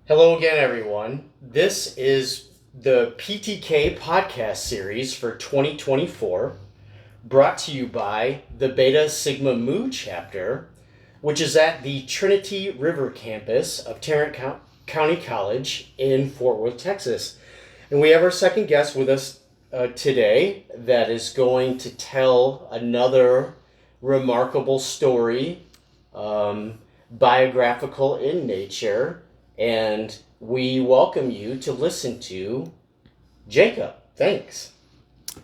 Hello again, everyone. This is the PTK podcast series for 2024, brought to you by the Beta Sigma Mu chapter, which is at the Trinity River campus of Tarrant County College in Fort Worth, Texas. And we have our second guest with us today that is going to tell another remarkable story, biographical in nature. And we welcome you to listen to Jacob. Thanks.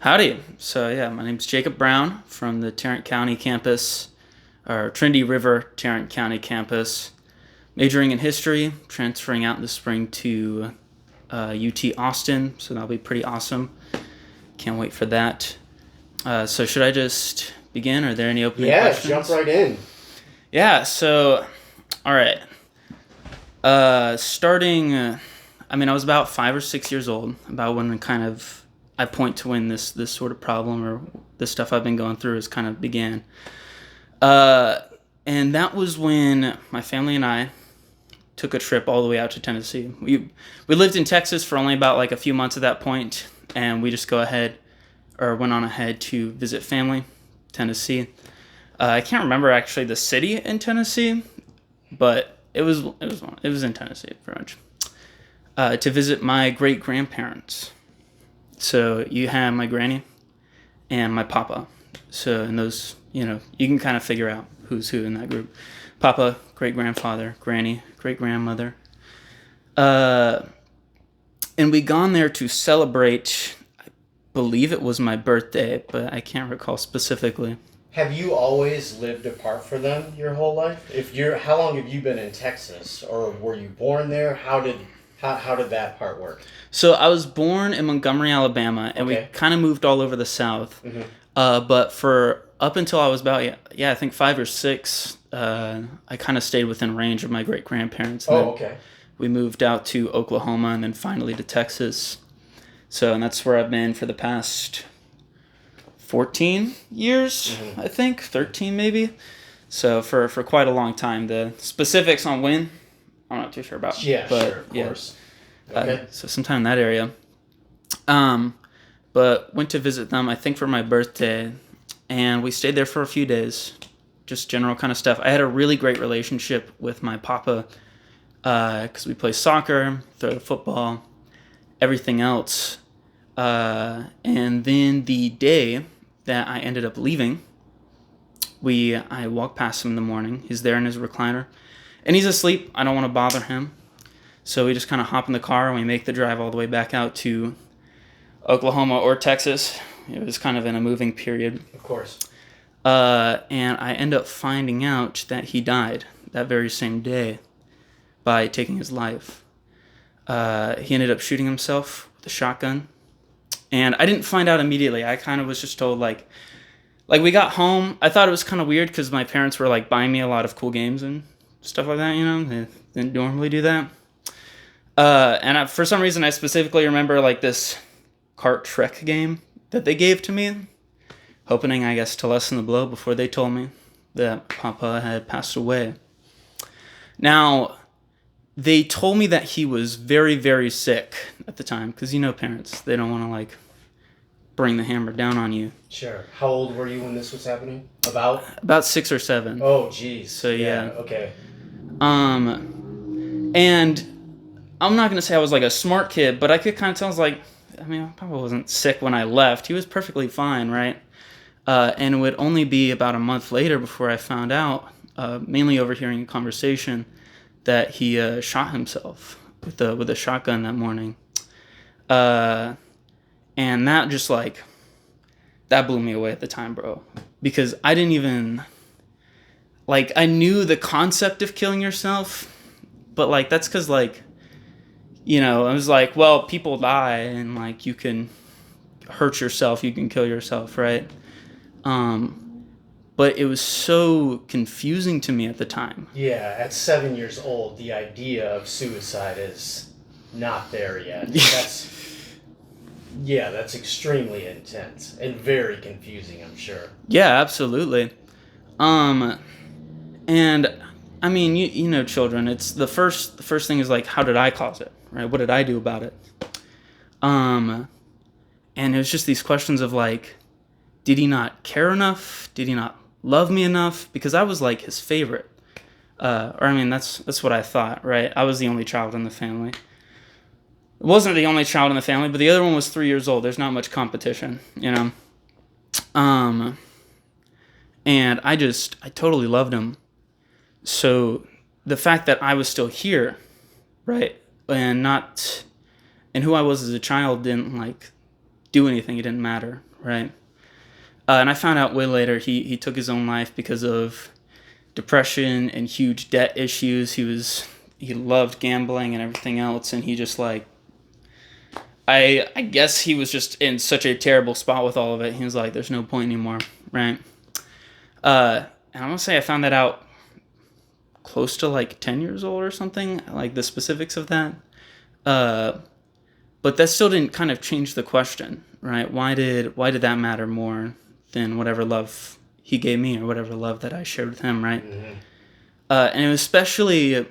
Howdy. So my name's Jacob Brown from the Tarrant County campus, or Trinity River Tarrant County campus, majoring in history, transferring out in the spring to UT Austin. So that'll be pretty awesome. Can't wait for that. So should I just begin? Are there any opening questions? Yeah, jump right in. Yeah, so, all right. I was about 5 or 6 years old, about when I point to when this sort of problem or this stuff I've been going through has kind of began. And that was when my family and I took a trip all the way out to Tennessee. We lived in Texas for only about like a few months at that point, and we just went on ahead to visit family, Tennessee. I can't remember actually the city in Tennessee, but it was in Tennessee pretty much. To visit my great grandparents. So you have my granny and my papa. So in those, you can kind of figure out who's who in that group. Papa, great grandfather, granny, great grandmother. And we gone there to celebrate. I believe it was my birthday, but I can't recall specifically. Have you always lived apart from them your whole life? How long have you been in Texas, or were you born there? How did that part work? So I was born in Montgomery, Alabama, and we kind of moved all over the South. Mm-hmm. But for up until I was about I think 5 or 6, I kind of stayed within range of my great grandparents. We moved out to Oklahoma and then finally to Texas. So and that's where I've been for the past 14 years, mm-hmm. I think, 13 maybe. So for quite a long time. The specifics on when, I'm not too sure about. Yeah, but, sure, of course. Okay. So sometime in that area. But went to visit them, I think, for my birthday, and we stayed there for a few days. Just general kind of stuff. I had a really great relationship with my papa because we play soccer, throw the football, everything else. And then the day that I ended up leaving, I walked past him in the morning. He's there in his recliner, and he's asleep. I don't want to bother him, so we just kind of hop in the car and we make the drive all the way back out to Oklahoma or Texas. It was kind of in a moving period. Of course. And I end up finding out that he died that very same day by taking his life. He ended up shooting himself with a shotgun. And I didn't find out immediately. I kind of was just told, like we got home. I thought it was kind of weird because my parents were, like, buying me a lot of cool games and stuff like that, They didn't normally do that. For some reason, I specifically remember, like, this cart Trek game that they gave to me, hoping, I guess, to lessen the blow before they told me that Papa had passed away. Now, they told me that he was very, very sick at the time, because parents, they don't want to, like, bring the hammer down on you. Sure. How old were you when this was happening? About 6 or 7. Oh, geez. So, yeah. Okay. And I'm not going to say I was, like, a smart kid, but I could kind of tell, Papa wasn't sick when I left. He was perfectly fine, right? And it would only be about a month later before I found out, mainly overhearing a conversation, that he shot himself with a shotgun that morning. And that just, that blew me away at the time, bro. Because I didn't even, I knew the concept of killing yourself, but, that's because, I was like, well, people die, and, you can hurt yourself, you can kill yourself, right? But it was so confusing to me at the time. Yeah, at 7 years old, the idea of suicide is not there yet. That's extremely intense and very confusing, I'm sure. Yeah, absolutely. And I mean, you know, children. It's the first thing is like, how did I cause it, right? What did I do about it? And it was just these questions of like, did he not care enough? Did he not love me enough? Because I was like his favorite. Or I mean, that's what I thought, right? I was the only child in the family. It wasn't the only child in the family, but the other one was 3 years old. There's not much competition, you know. And I totally loved him. So the fact that I was still here, right, and who I was as a child didn't like do anything. It didn't matter, right? And I found out way later he took his own life because of depression and huge debt issues. He loved gambling and everything else, and he just like I guess he was just in such a terrible spot with all of it. He was like, there's no point anymore, right? And I want to say I found that out close to like 10 years old or something, like the specifics of that. But that still didn't kind of change the question, right? Why did that matter more than whatever love he gave me or whatever love that I shared with him, right? Mm-hmm. And it was especially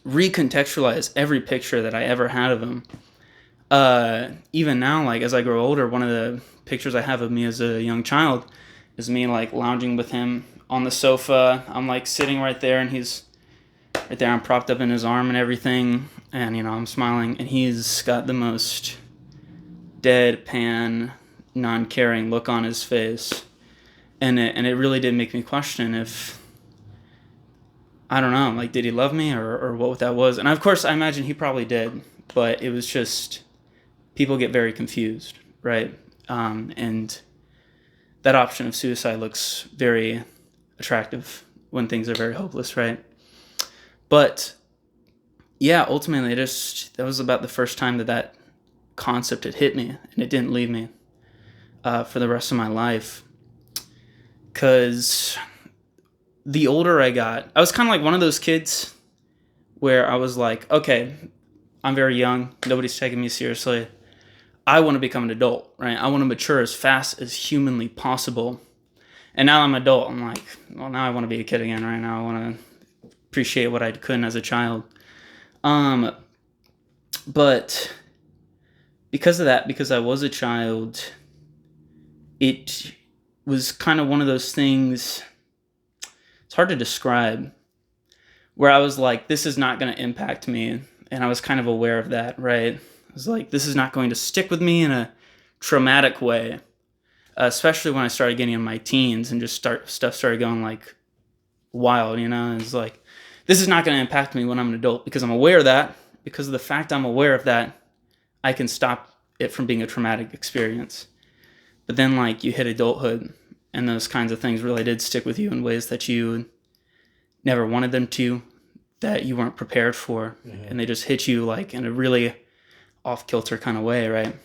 recontextualize every picture that I ever had of him. Even now, like as I grow older, one of the pictures I have of me as a young child is me like lounging with him on the sofa. I'm like sitting right there and he's right there. I'm propped up in his arm and everything. And, you know, I'm smiling and he's got the most deadpan, non-caring look on his face. And it really did make me question if, I don't know, like, did he love me or what that was? And of course, I imagine he probably did, but it was just, people get very confused, right? And that option of suicide looks very attractive when things are very hopeless, right? But yeah, ultimately, that was about the first time that concept had hit me, and it didn't leave me for the rest of my life. Because the older I got, I was kind of like one of those kids where I was like, okay, I'm very young, nobody's taking me seriously. I want to become an adult, right? I want to mature as fast as humanly possible. And now I'm an adult, I'm like, well, now I want to be a kid again, right? Now I want to appreciate what I couldn't as a child. But because of that, because I was a child, it was kind of one of those things, it's hard to describe, where I was like, this is not going to impact me. And I was kind of aware of that, right? I was like, this is not going to stick with me in a traumatic way, especially when I started getting in my teens and just stuff started going like wild, you know? It's like, this is not going to impact me when I'm an adult because I'm aware of that. Because of the fact I'm aware of that, I can stop it from being a traumatic experience. But then like you hit adulthood and those kinds of things really did stick with you in ways that you never wanted them to, that you weren't prepared for. Mm-hmm. And they just hit you like in a really off-kilter kind of way, right?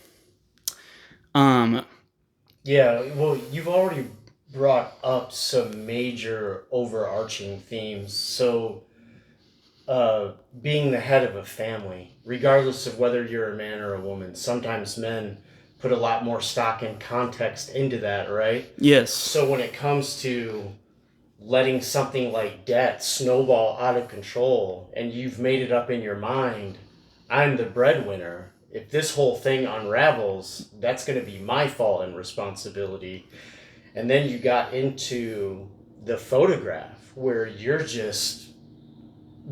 Yeah, well, you've already brought up some major overarching themes. So being the head of a family, regardless of whether you're a man or a woman, sometimes men put a lot more stock and context into that, right? Yes. So when it comes to letting something like debt snowball out of control and you've made it up in your mind, I'm the breadwinner. If this whole thing unravels, that's going to be my fault and responsibility. And then you got into the photograph where you're just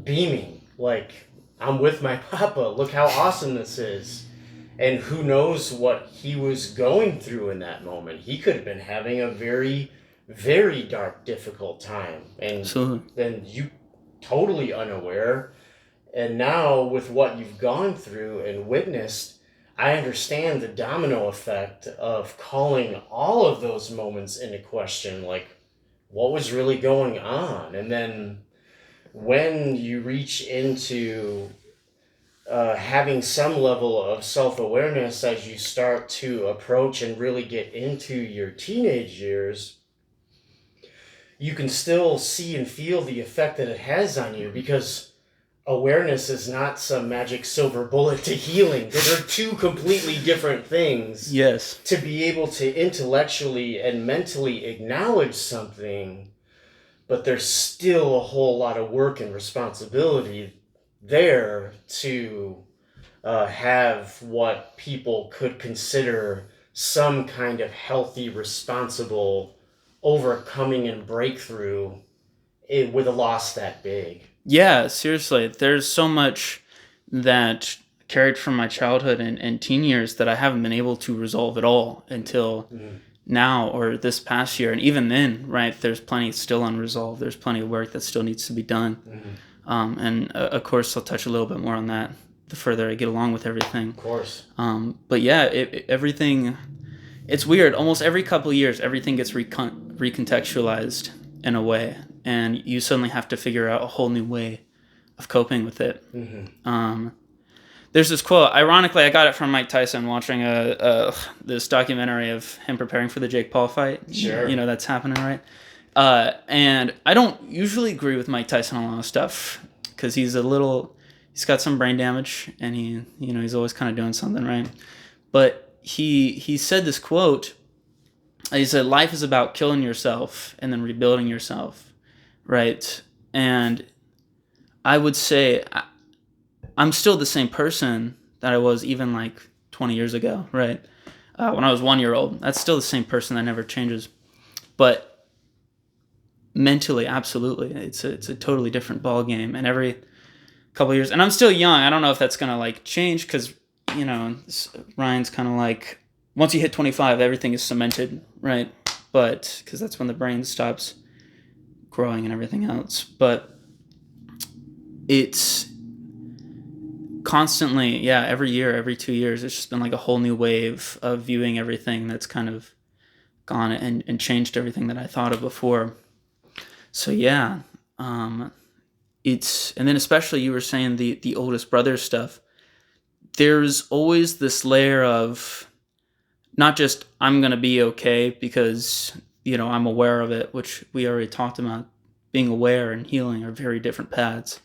beaming, like, I'm with my papa. Look how awesome this is. And who knows what he was going through in that moment. He could have been having a very, very dark, difficult time. And then you totally unaware. And now with what you've gone through and witnessed, I understand the domino effect of calling all of those moments into question, like what was really going on. And then when you reach into having some level of self-awareness as you start to approach and really get into your teenage years, you can still see and feel the effect that it has on you, because awareness is not some magic silver bullet to healing. Those are two completely different things. Yes. To be able to intellectually and mentally acknowledge something but there's still a whole lot of work and responsibility there to have what people could consider some kind of healthy, responsible overcoming and breakthrough with a loss that big. Yeah, seriously. There's so much that carried from my childhood and teen years that I haven't been able to resolve at all until now or this past year. And even then, right, there's plenty still unresolved. There's plenty of work that still needs to be done. And of course, I'll touch a little bit more on that the further I get along with everything. Of course. But yeah, everything, it's weird. Almost every couple of years, everything gets recontextualized in a way. And you suddenly have to figure out a whole new way of coping with it. There's this quote. Ironically, I got it from Mike Tyson watching this documentary of him preparing for the Jake Paul fight. Sure. You know, that's happening, right? And I don't usually agree with Mike Tyson on a lot of stuff because he's got some brain damage and he's always kind of doing something, right? But he said this quote. He said, "Life is about killing yourself and then rebuilding yourself." Right. And I would say I'm still the same person that I was even like 20 years ago. Right. When I was 1 year old, that's still the same person that never changes. But mentally, absolutely. It's a totally different ball game. And every couple of years, and I'm still young. I don't know if that's going to like change because, Ryan's kind of like, once you hit 25, everything is cemented. Right. But because that's when the brain stops growing and everything else, but it's constantly, every year, every 2 years, it's just been like a whole new wave of viewing everything that's kind of gone and changed everything that I thought of before. So it's, and then especially you were saying the oldest brother stuff, there's always this layer of not just I'm going to be okay because I'm aware of it, which we already talked about. Being aware and healing are very different paths.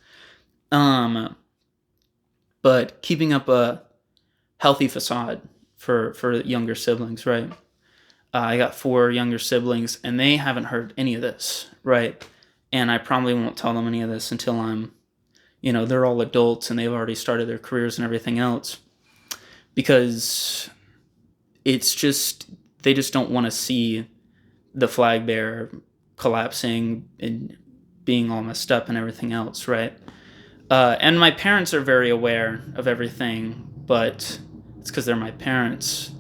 But keeping up a healthy facade for younger siblings, right? I got 4 younger siblings, and they haven't heard any of this, right? And I probably won't tell them any of this until I'm, they're all adults and they've already started their careers and everything else. Because it's just, they just don't want to see the flag bearer collapsing and being all messed up and everything else, right? And my parents are very aware of everything, but it's because they're my parents.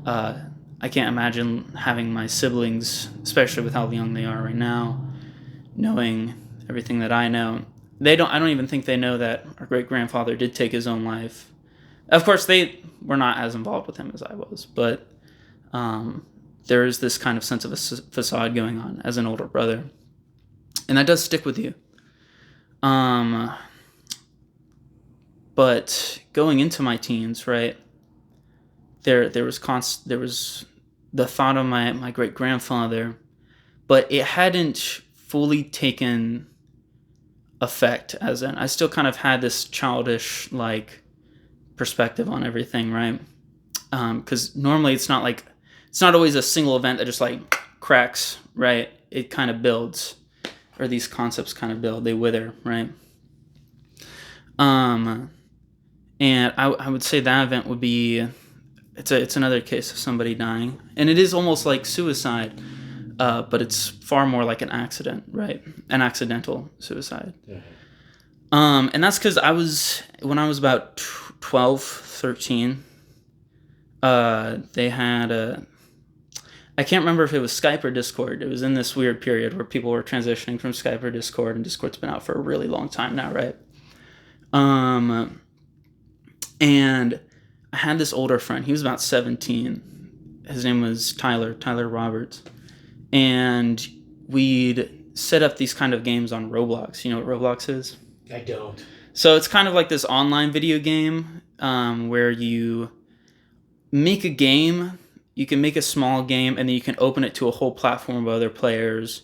I can't imagine having my siblings, especially with how young they are right now, knowing everything that I know. I don't even think they know that our great-grandfather did take his own life. Of course, they were not as involved with him as I was, but there is this kind of sense of a facade going on as an older brother. And that does stick with you. But going into my teens, right, there was the thought of my great-grandfather, but it hadn't fully taken effect, as in I still kind of had this childish like perspective on everything, right? Because normally it's not always a single event that just like cracks, right? It kind of builds, or these concepts kind of build, they wither, right? And I would say that event would be, it's another case of somebody dying, and it is almost like suicide, but it's far more like an accident, right? An accidental suicide. Yeah. And that's because when I was about 12, 13, they had I can't remember if it was Skype or Discord. It was in this weird period where people were transitioning from Skype or Discord, and Discord's been out for a really long time now, right? And I had this older friend. He was about 17. His name was Tyler Roberts. And we'd set up these kind of games on Roblox. You know what Roblox is? I don't. So it's kind of like this online video game where you make a game. You can make a small game, and then you can open it to a whole platform of other players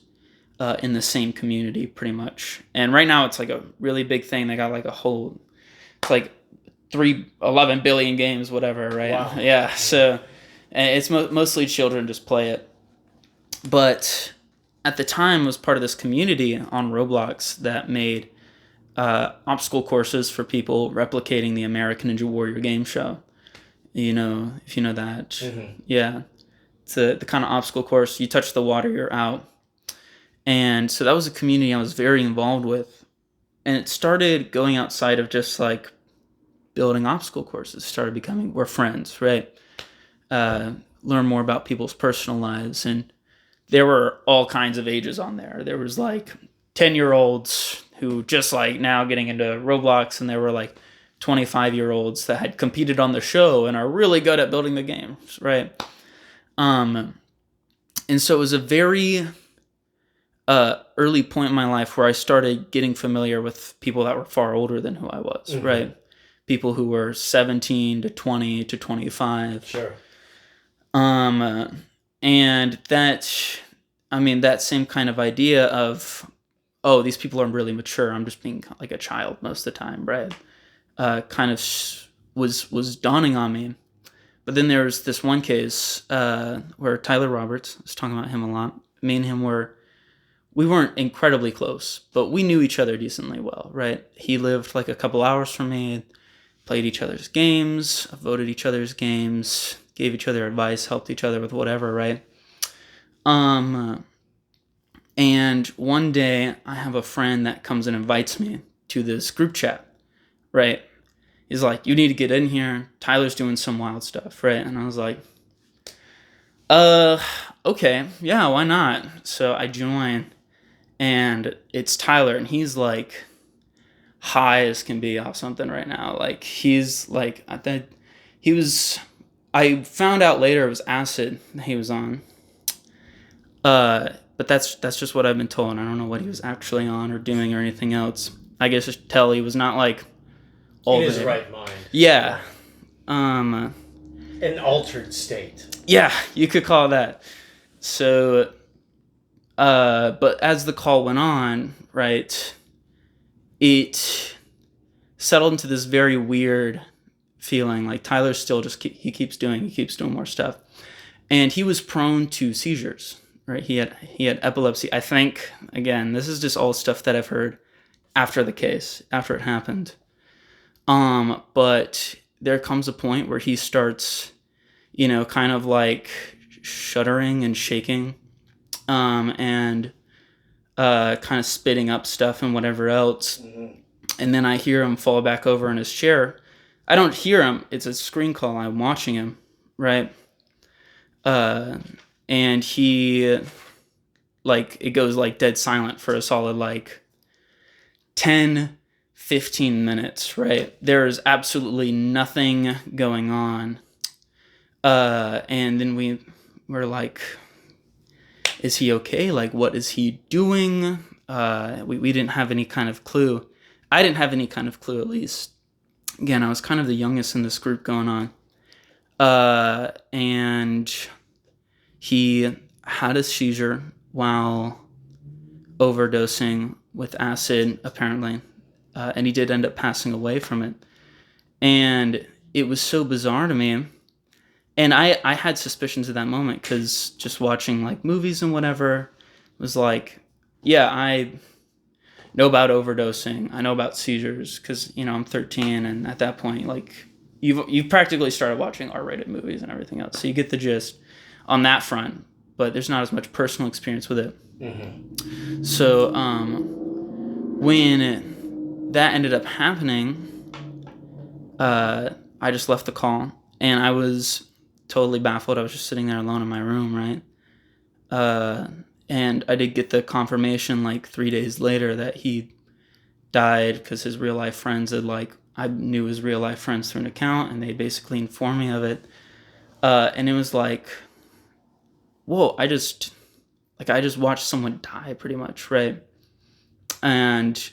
in the same community, pretty much. And right now, it's like a really big thing. They got like it's like 11 billion games, whatever, right? Wow. Yeah. So it's mostly children just play it. But at the time was part of this community on Roblox that made obstacle courses for people replicating the American Ninja Warrior game show. You know, if you know that. Mm-hmm. Yeah. It's the kind of obstacle course. You touch the water, you're out. And so that was a community I was very involved with. And it started going outside of just like building obstacle courses. Started becoming, we're friends, right? Learn more about people's personal lives. And there were all kinds of ages on there. There was like 10-year-olds who just like now getting into Roblox, and there were like 25-year-olds that had competed on the show and are really good at building the games, right? And so it was a very early point in my life where I started getting familiar with people that were far older than who I was, mm-hmm. right? People who were 17 to 20 to 25. Sure. And that same kind of idea of, oh, these people are really mature. I'm just being like a child most of the time, right? Kind of was dawning on me. But then there was this one case where Tyler Roberts, I was talking about him a lot. Me and him we weren't incredibly close, but we knew each other decently well, right? He lived like a couple hours from me, played each other's games, voted each other's games, gave each other advice, helped each other with whatever, right? And one day I have a friend that comes and invites me to this group chat, right? He's like, you need to get in here. Tyler's doing some wild stuff, right? And I was like, okay, yeah, why not? So I join, and it's Tyler, and he's like high as can be off something right now. Like he's like, I found out later it was acid that he was on. But that's just what I've been told. I don't know what he was actually on or doing or anything else. I guess just tell he was not like in his right mind. Yeah. An altered state. Yeah, you could call it that. So, but as the call went on, right, it settled into this very weird feeling. Like Tyler's still just he keeps doing more stuff, and he was prone to seizures. Right, he had epilepsy. I think, again, this is just all stuff that I've heard after the case, after it happened. But there comes a point where he starts, kind of like shuddering and shaking, and kind of spitting up stuff and whatever else. Mm-hmm. And then I hear him fall back over in his chair. I don't hear him. It's a screen call. I'm watching him, right? And he, like, it goes like dead silent for a solid like 10, 15 minutes, right? There is absolutely nothing going on. And then we were like, is he okay? Like, what is he doing? We didn't have any kind of clue. I didn't have any kind of clue, at least. Again, I was kind of the youngest in this group going on. And he had a seizure while overdosing with acid, apparently. And he did end up passing away from it. And it was so bizarre to me. And I had suspicions at that moment because just watching like movies and whatever was like, yeah, I know about overdosing. I know about seizures because, I'm 13. And at that point, like you've practically started watching R-rated movies and everything else. So you get the gist on that front, but there's not as much personal experience with it. Mm-hmm. So when that ended up happening, I just left the call, and I was totally baffled. I was just sitting there alone in my room, right? And I did get the confirmation like 3 days later that he died because his real life friends I knew his real life friends through an account, and they basically informed me of it. And it was like, whoa, I just watched someone die pretty much, right? And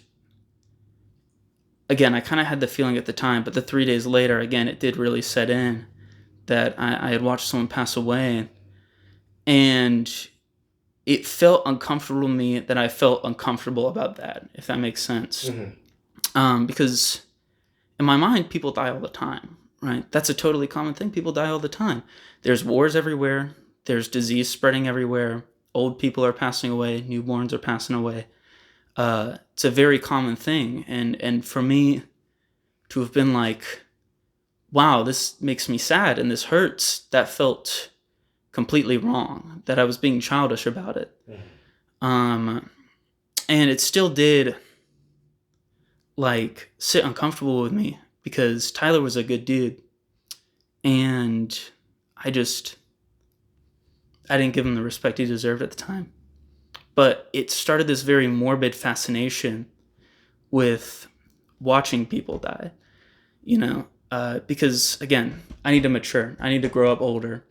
again, I kind of had the feeling at the time, but the 3 days later, again, it did really set in that I had watched someone pass away. And it felt uncomfortable to me that I felt uncomfortable about that, if that makes sense. Mm-hmm. Because in my mind, people die all the time, right? That's a totally common thing. People die all the time. There's wars everywhere. There's disease spreading everywhere. old people are passing away, newborns are passing away. It's a very common thing. And for me to have been like, wow, this makes me sad and this hurts, that felt completely wrong, that I was being childish about it. And it still did like sit uncomfortable with me because Tyler was a good dude. And I didn't give him the respect he deserved at the time. But it started this very morbid fascination with watching people die, because again, I need to mature. I need to grow up older.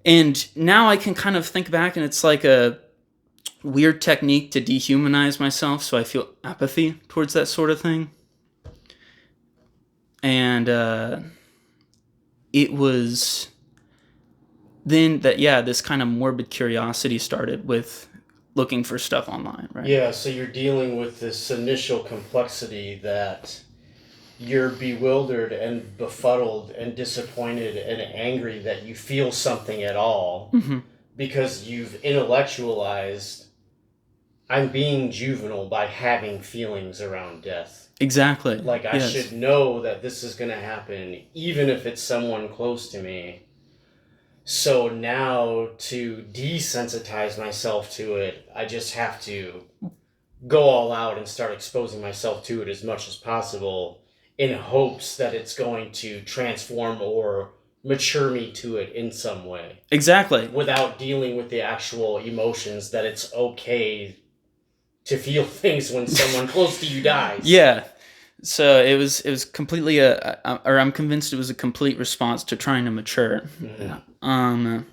And now I can kind of think back, and it's like a weird technique to dehumanize myself, so I feel apathy towards that sort of thing. And it was then that, this kind of morbid curiosity started with looking for stuff online, right? Yeah, so you're dealing with this initial complexity that you're bewildered and befuddled and disappointed and angry that you feel something at all because you've intellectualized, I'm being juvenile by having feelings around death. Exactly. Like, I should know that this is going to happen, even if it's someone close to me. So now, to desensitize myself to it, I just have to go all out and start exposing myself to it as much as possible in hopes that it's going to transform or mature me to it in some way. Exactly. Without dealing with the actual emotions that it's okay to feel things when someone close to you dies. Yeah. So it was completely I'm convinced it was a complete response to trying to mature. So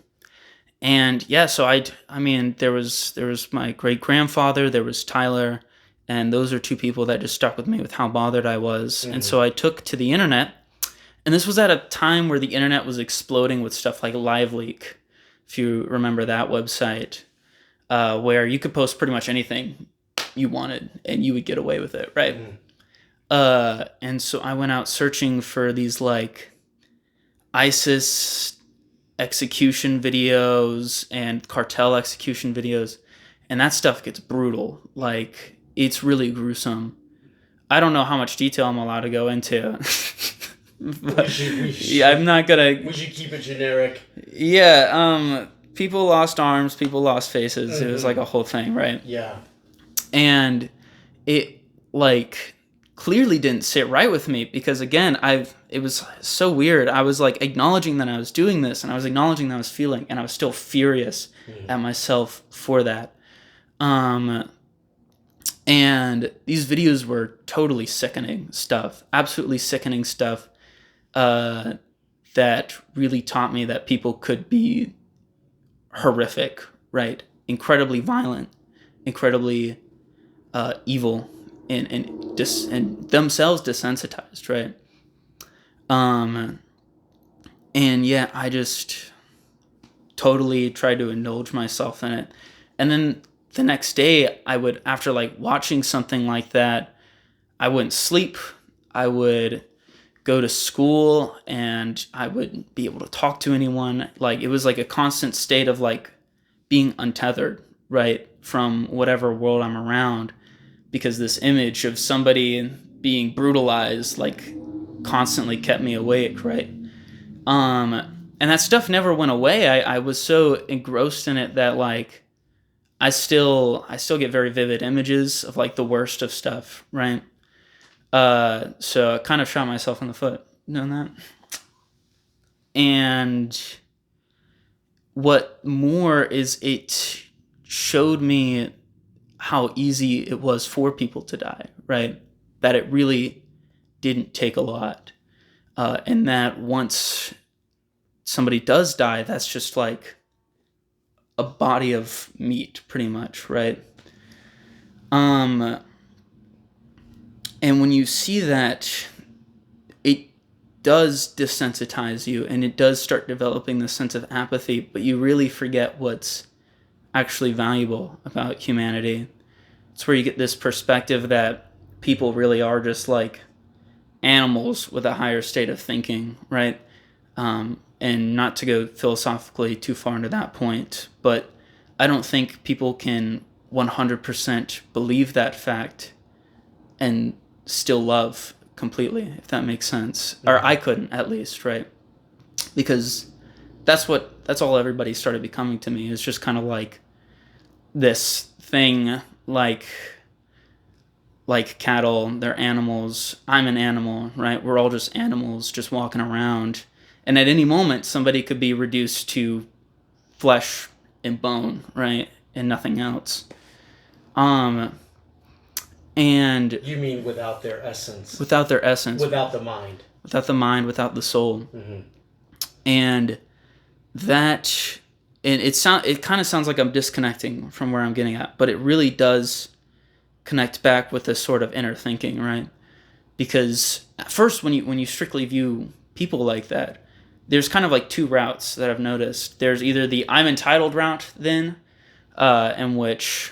I mean, there was my great grandfather, there was Tyler, and those are two people that just stuck with me with how bothered I was. And so I took to the internet, and this was at a time where the internet was exploding with stuff like LiveLeak, if you remember that website, where you could post pretty much anything you wanted and you would get away with it, right? And so I went out searching for these like ISIS execution videos and cartel execution videos, and that stuff gets brutal. Like, it's really gruesome. I don't know how much detail I'm allowed to go into. I'm not gonna. We should keep it generic. Yeah. People lost arms. People lost faces. It was like a whole thing, right? Yeah. And it like clearly didn't sit right with me because again, it was so weird. I was like acknowledging that I was doing this, and I was acknowledging that I was feeling, and I was still furious at myself for that. And these videos were totally sickening stuff, absolutely sickening stuff, that really taught me that people could be horrific, right? Incredibly violent, incredibly evil, and themselves desensitized, right? And yeah, I just totally tried to indulge myself in it. And then the next day, I would, after like watching something like that, I wouldn't sleep. I would go to school and I wouldn't be able to talk to anyone. Like, it was like a constant state of like being untethered, right, from whatever world I'm around, because this image of somebody being brutalized like constantly kept me awake, right? And that stuff never went away. I was so engrossed in it that like I still get very vivid images of like the worst of stuff, right? So I kind of shot myself in the foot doing that. And what more is, it showed me how easy it was for people to die, right? That it really didn't take a lot. And that once somebody does die, that's just like a body of meat, pretty much, right? And when you see that, it does desensitize you, and it does start developing this sense of apathy, but you really forget what's actually valuable about humanity. It's where you get this perspective that people really are just like animals with a higher state of thinking, right? And not to go philosophically too far into that point, but I don't think people can 100% believe that fact and still love completely, if that makes sense. Or I couldn't, at least, right? Because that's all everybody started becoming to me. Is just kind of like this thing, like cattle, they're animals. I'm an animal, right? We're all just animals just walking around. And at any moment, somebody could be reduced to flesh and bone, right? And nothing else. And You mean without their essence? without their essence. Without the mind. Without the mind, without the soul. And that, and it kind of sounds like I'm disconnecting from where I'm getting at, but it really does connect back with this sort of inner thinking, right? Because at first, when you strictly view people like that, there's kind of like two routes that I've noticed. There's either the I'm entitled route, then, in which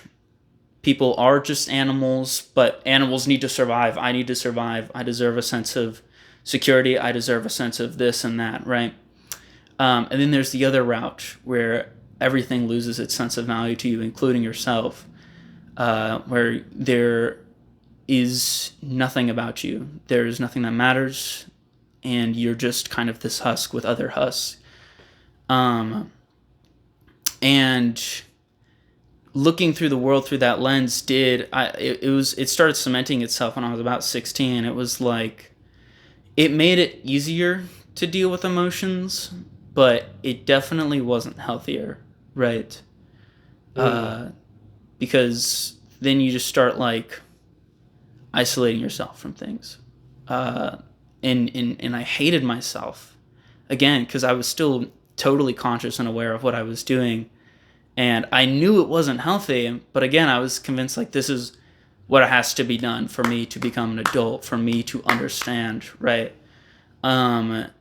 people are just animals, but animals need to survive. I need to survive. I deserve a sense of security. I deserve a sense of this and that, right? And then there's the other route where everything loses its sense of value to you, including yourself, where there is nothing about you. There is nothing that matters, and you're just kind of this husk with other husks. And looking through the world through that lens it started cementing itself when I was about 16. It was like, it made it easier to deal with emotions, but it definitely wasn't healthier, right? Because then you just start like isolating yourself from things. And I hated myself, again, because I was still totally conscious and aware of what I was doing. And I knew it wasn't healthy, but again, I was convinced like this is what has to be done for me to become an adult, for me to understand, right? And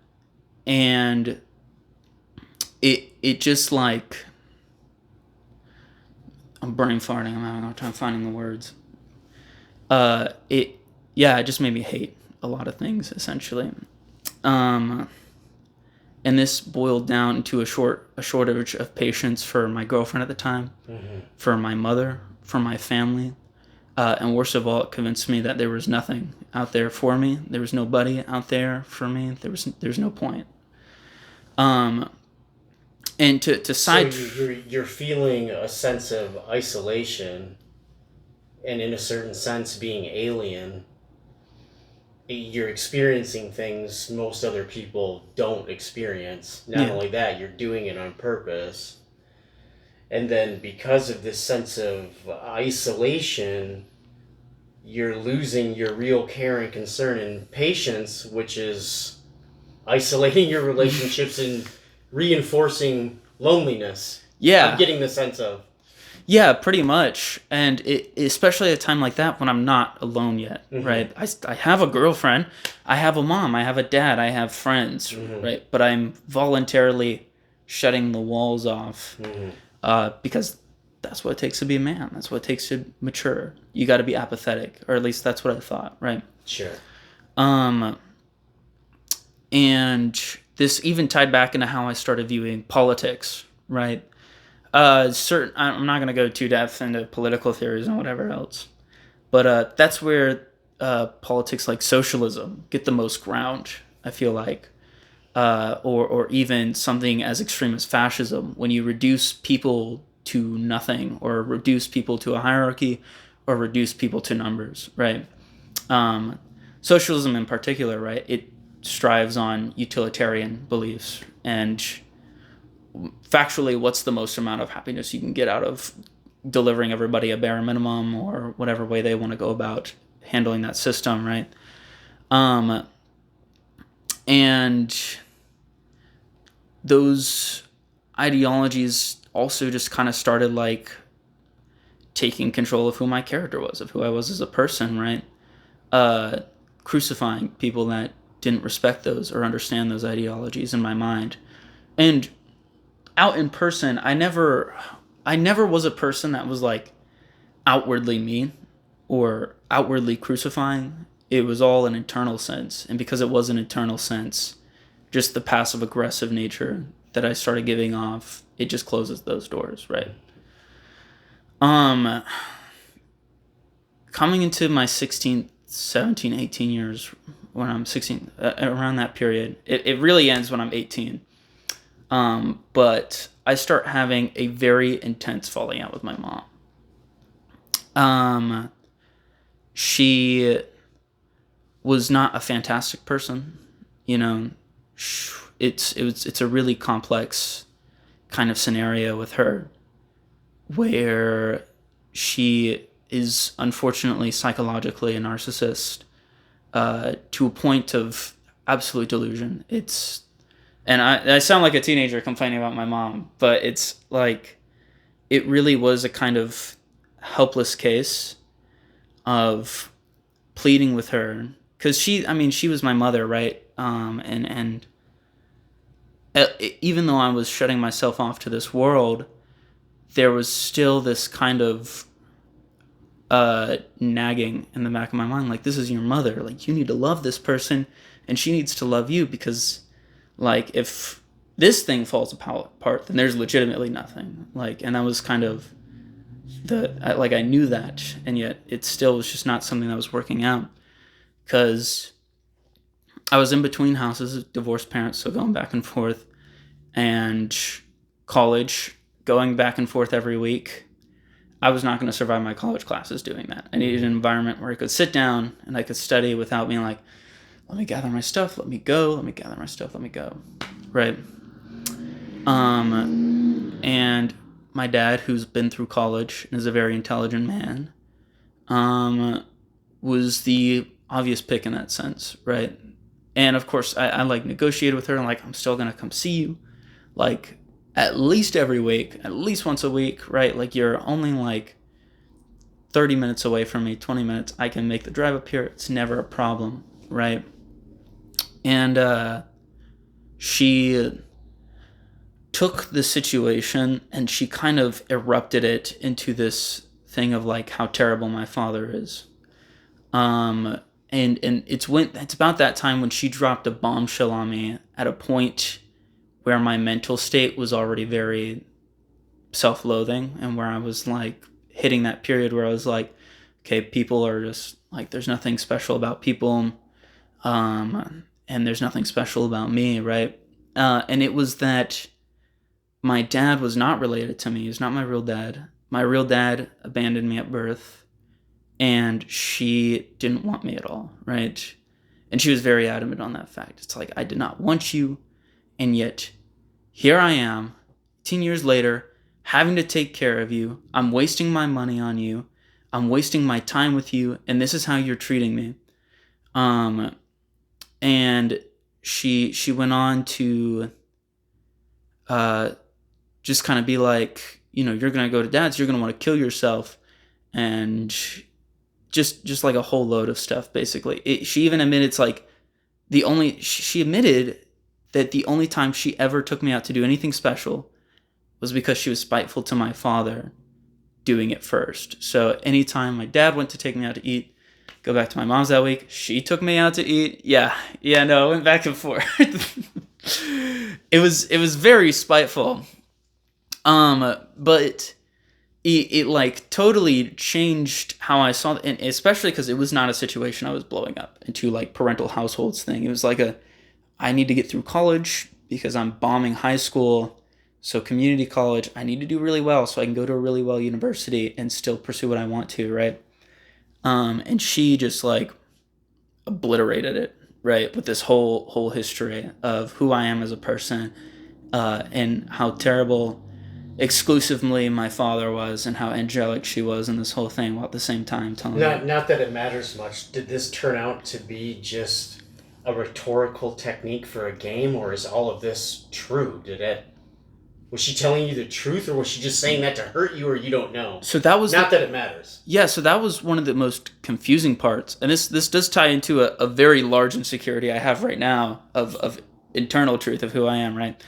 it just like, I'm brain farting. I'm having a hard time finding the words. It just made me hate a lot of things, essentially. And this boiled down to a shortage of patience for my girlfriend at the time, for my mother, for my family, and worst of all, it convinced me that there was nothing out there for me. There was nobody out there for me. There's no point. And to side. So you're feeling a sense of isolation, and in a certain sense, being alien. You're experiencing things most other people don't experience. Not only that, you're doing it on purpose. And then because of this sense of isolation, you're losing your real care and concern and patience, which is isolating your relationships and reinforcing loneliness. Yeah. I'm getting the sense of. Yeah, pretty much. And especially at a time like that when I'm not alone yet, right? I have a girlfriend, I have a mom, I have a dad, I have friends, right? But I'm voluntarily shutting the walls off because that's what it takes to be a man. That's what it takes to mature. You got to be apathetic, or at least that's what I thought, right? Sure. And this even tied back into how I started viewing politics, right? I'm not going to go too depth into political theories and whatever else, but that's where politics like socialism get the most ground, I feel like, or even something as extreme as fascism, when you reduce people to nothing, or reduce people to a hierarchy, or reduce people to numbers, right? Socialism in particular, right? It strives on utilitarian beliefs and factually, what's the most amount of happiness you can get out of delivering everybody a bare minimum, or whatever way they want to go about handling that system, right? And those ideologies also just kind of started like taking control of who my character was, of who I was as a person, right? Crucifying people that didn't respect those or understand those ideologies in my mind. And out in person, I never was a person that was like outwardly mean or outwardly crucifying. It was all an internal sense. And because it was an internal sense, just the passive aggressive nature that I started giving off, it just closes those doors, right? Um, Coming into my 16, 17, 18 years, when I'm 16, around that period, it really ends when I'm 18. But I start having a very intense falling out with my mom. She was not a fantastic person. You know, it's a really complex kind of scenario with her, where she is unfortunately psychologically a narcissist, to a point of absolute delusion. And I sound like a teenager complaining about my mom, but it's like, it really was a kind of helpless case of pleading with her, because she was my mother, right? And even though I was shutting myself off to this world, there was still this kind of nagging in the back of my mind, like, this is your mother, like, you need to love this person and she needs to love you, because, like, if this thing falls apart, then there's legitimately nothing. Like, and that was kind of I knew that, and yet it still was just not something that was working out, because I was in between houses, divorced parents, so going back and forth, and college, going back and forth every week. I was not going to survive my college classes doing that. I needed an environment where I could sit down and I could study without being like, let me gather my stuff, let me go, let me gather my stuff, let me go. Right? And my dad, who's been through college and is a very intelligent man, was the obvious pick in that sense, right? And of course, I like negotiated with her, and like, I'm still going to come see you, like, at least every week, at least once a week, right? Like, you're only like 30 minutes away from me, 20 minutes. I can make the drive up here. It's never a problem, right? And she took the situation and she kind of erupted it into this thing of like how terrible my father is. And it's about that time when she dropped a bombshell on me at a point where my mental state was already very self-loathing, and where I was like hitting that period where I was like, okay, people are just like, there's nothing special about people, and there's nothing special about me, right? And it was that my dad was not related to me. He's not my real dad. My real dad abandoned me at birth, and she didn't want me at all, right? And she was very adamant on that fact. It's like, I did not want you. And yet, here I am, 18 years later, having to take care of you. I'm wasting my money on you. I'm wasting my time with you. And this is how you're treating me. And she went on to just kind of be like, you're going to go to dad's, you're going to want to kill yourself. And just like a whole load of stuff, basically. She even admitted, it's like, she admitted that the only time she ever took me out to do anything special was because she was spiteful to my father doing it first. So anytime my dad went to take me out to eat, go back to my mom's that week, she took me out to eat. Yeah, no, it went back and forth. It was very spiteful. But it like totally changed how I saw it, and especially because it was not a situation I was blowing up into, like, parental households thing. It was like I need to get through college because I'm bombing high school. So community college, I need to do really well so I can go to a really well university and still pursue what I want to, right? And she just like obliterated it, right? With this whole history of who I am as a person, and how terrible exclusively my father was, and how angelic she was in this whole thing, while at the same time telling me. Not that it matters much. Did this turn out to be just a rhetorical technique for a game, or is all of this true? Was she telling you the truth, or was she just saying that to hurt you, or you don't know? So that was not that it matters. Yeah, so that was one of the most confusing parts, and this does tie into a very large insecurity I have right now of internal truth of who I am, right?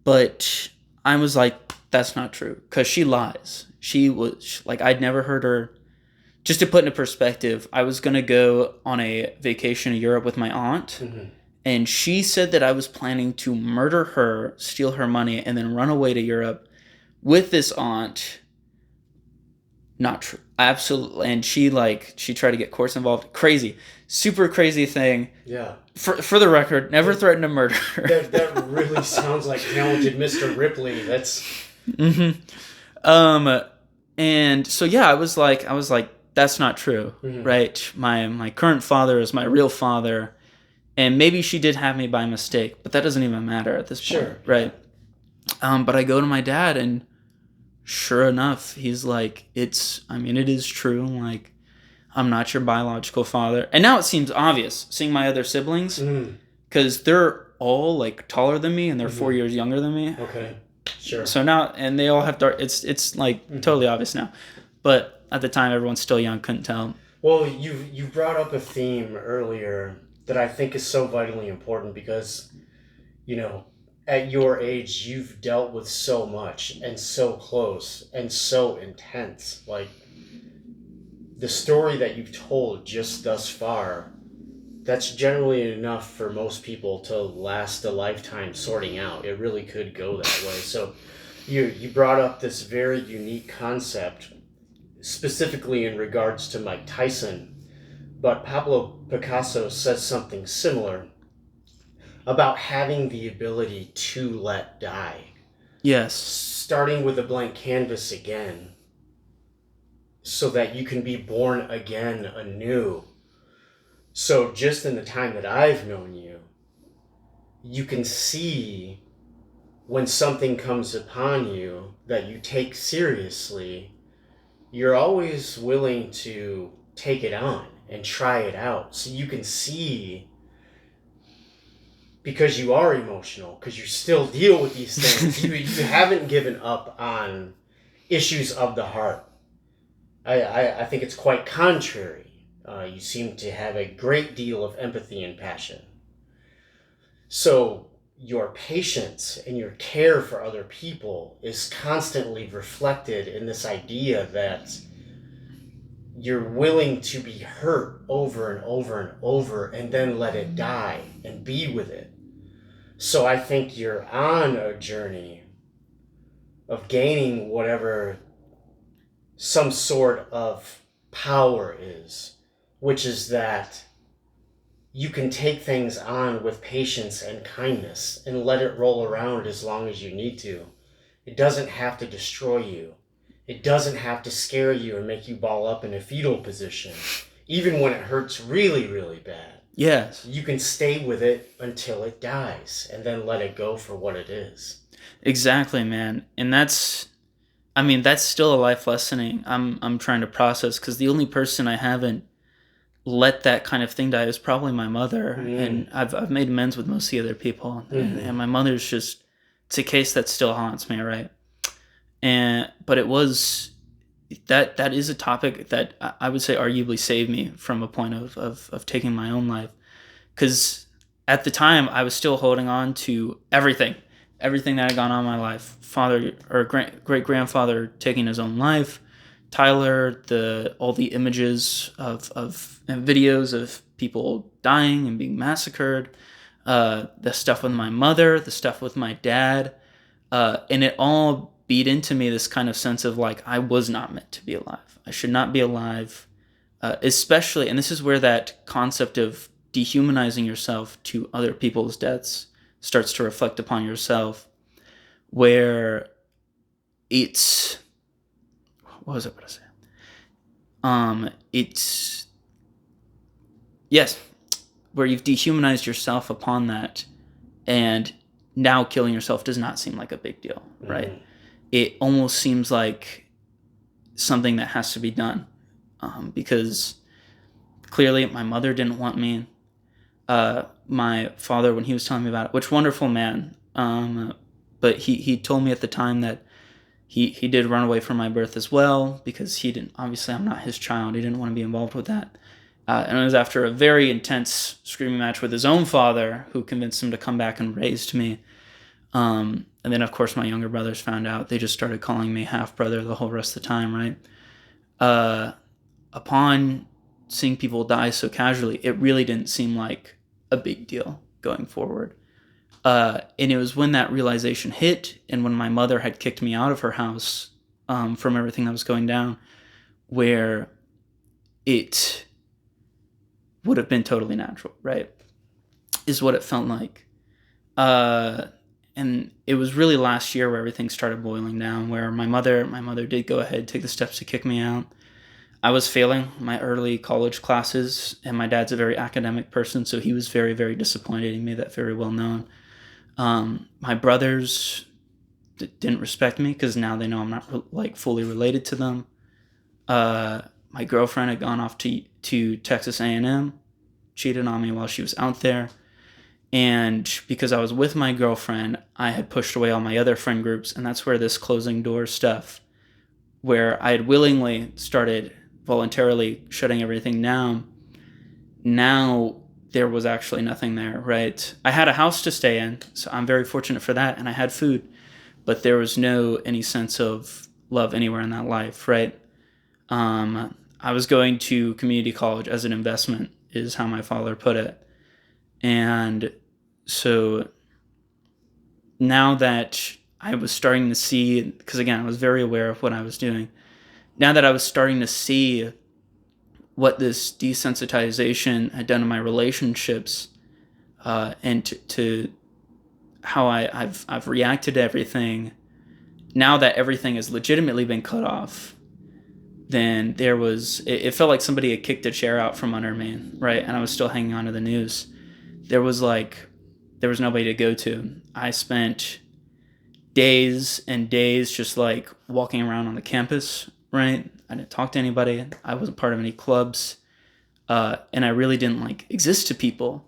But I was like, that's not true, because she lies. She was like, I'd never heard her. Just to put into perspective, I was gonna go on a vacation to Europe with my aunt. Mm-hmm. And she said that I was planning to murder her, steal her money, and then run away to Europe with this aunt Not true. Absolutely. And she tried to get courts involved. Crazy. Super crazy thing. Yeah. For the record, never threatened to murder her. That really sounds like talented Mr. Ripley. That's... Mm-hmm. And so yeah, I was like, that's not true, right? My current father is my real father, and maybe she did have me by mistake, but that doesn't even matter at this point, right? But I go to my dad, and sure enough, he's like, it is true. Like, I'm not your biological father. And now it seems obvious seeing my other siblings, because they're all like taller than me, and they're 4 years younger than me. Okay. Sure. So now, and they all have dark. It's like totally obvious now, but at the time, everyone's still young, couldn't tell. Well, you brought up a theme earlier that I think is so vitally important because, at your age, you've dealt with so much and so close and so intense. Like, the story that you've told just thus far, that's generally enough for most people to last a lifetime sorting out. It really could go that way. So you brought up this very unique concept, specifically in regards to Mike Tyson, but Pablo Picasso says something similar about having the ability to let die. Yes. Starting with a blank canvas again, so that you can be born again anew. So just in the time that I've known you, you can see when something comes upon you that you take seriously, you're always willing to take it on and try it out. So you can see, because you are emotional, because you still deal with these things, you haven't given up on issues of the heart. I think it's quite contrary. You seem to have a great deal of empathy and passion. So your patience and your care for other people is constantly reflected in this idea that you're willing to be hurt over and over and over and then let it die and be with it. So I think you're on a journey of gaining whatever some sort of power is, which is that you can take things on with patience and kindness and let it roll around as long as you need to. It doesn't have to destroy you. It doesn't have to scare you and make you ball up in a fetal position, even when it hurts really, really bad. Yes. You can stay with it until it dies and then let it go for what it is. Exactly, man. And that's still a life lesson I'm trying to process, because the only person I haven't let that kind of thing die is probably my mother. And I've made amends with most of the other people. And my mother's just, it's a case that still haunts me, right? But it was, that is a topic that I would say arguably saved me from a point of taking my own life. Because at the time, I was still holding on to everything that had gone on in my life. Father or great-grandfather taking his own life, Tyler, all the images of and videos of people dying and being massacred, the stuff with my mother, the stuff with my dad, and it all beat into me this kind of sense of like, I was not meant to be alive. I should not be alive, especially, and this is where that concept of dehumanizing yourself to other people's deaths starts to reflect upon yourself, where it's, what was I going to say? It's, yes, where you've dehumanized yourself upon that, and now killing yourself does not seem like a big deal, right? It almost seems like something that has to be done, because clearly my mother didn't want me. My father, when he was telling me about it, which wonderful man, but he told me at the time that he did run away from my birth as well, because he didn't, obviously I'm not his child, he didn't want to be involved with that. And it was after a very intense screaming match with his own father, who convinced him to come back and raised me. And then, of course, my younger brothers found out. They just started calling me half-brother the whole rest of the time, right? Upon seeing people die so casually, it really didn't seem like a big deal going forward. And it was when that realization hit, and when my mother had kicked me out of her house from everything that was going down, where it would have been totally natural, right? Is what it felt like. And it was really last year where everything started boiling down, where my mother did go ahead, take the steps to kick me out. I was failing my early college classes, and my dad's a very academic person, so he was very, very disappointed. He made that very well known. My brothers didn't respect me because now they know I'm not like fully related to them. My girlfriend had gone off to Texas A&M, cheated on me while she was out there. And because I was with my girlfriend, I had pushed away all my other friend groups, and that's where this closing door stuff, where I had willingly started voluntarily shutting everything down, now there was actually nothing there, right? I had a house to stay in, so I'm very fortunate for that, and I had food, but there was no any sense of love anywhere in that life, right? I was going to community college as an investment, is how my father put it. And so now that I was starting to see, because again, I was very aware of what I was doing. Now that I was starting to see what this desensitization had done to my relationships, and to how I've reacted to everything, now that everything has legitimately been cut off, then it felt like somebody had kicked a chair out from under me, right? And I was still hanging on to the news. There was nobody to go to. I spent days and days just like walking around on the campus, right? I didn't talk to anybody. I wasn't part of any clubs. And I really didn't like exist to people.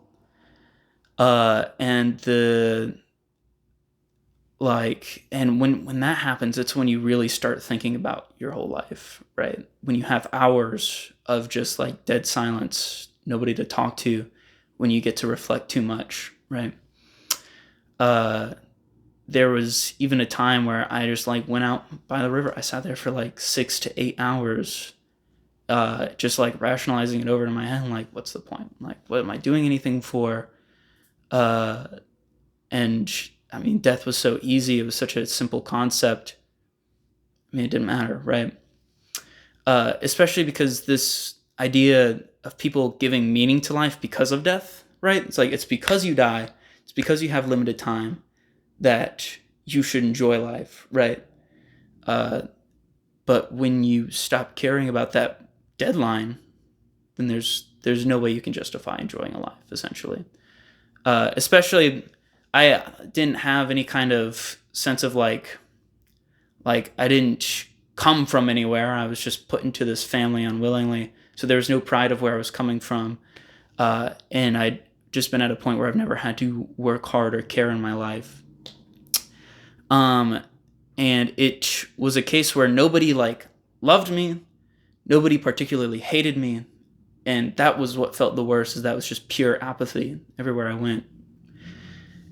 And when that happens, it's when you really start thinking about your whole life, right? When you have hours of just like dead silence, nobody to talk to, when you get to reflect too much, right? There was even a time where I just like went out by the river. I sat there for like 6 to 8 hours, just like rationalizing it over in my head. Like, what's the point? Like, what am I doing anything for? And I mean, death was so easy. It was such a simple concept. I mean, it didn't matter, right? Especially because this idea of people giving meaning to life because of death, right? It's like, it's because you die, it's because you have limited time that you should enjoy life, right? But when you stop caring about that deadline, then there's no way you can justify enjoying a life, essentially. Especially, I didn't have any kind of sense of like I didn't come from anywhere. I was just put into this family unwillingly. So there was no pride of where I was coming from. And I'd just been at a point where I've never had to work hard or care in my life. And it was a case where nobody like loved me. Nobody particularly hated me. And that was what felt the worst, is that was just pure apathy everywhere I went.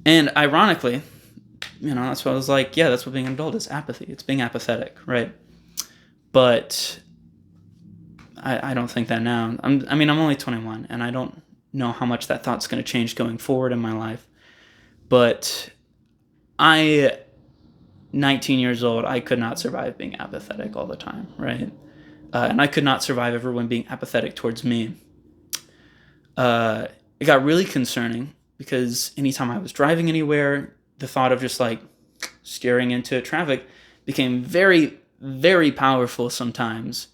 And ironically, that's what I was like, yeah, that's what being an adult is, apathy. It's being apathetic, right? But I don't think that now. I'm only 21, and I don't know how much that thought's going to change going forward in my life. But 19 years old, I could not survive being apathetic all the time, right? And I could not survive everyone being apathetic towards me. It got really concerning because anytime I was driving anywhere, the thought of just like staring into traffic became very, very powerful sometimes.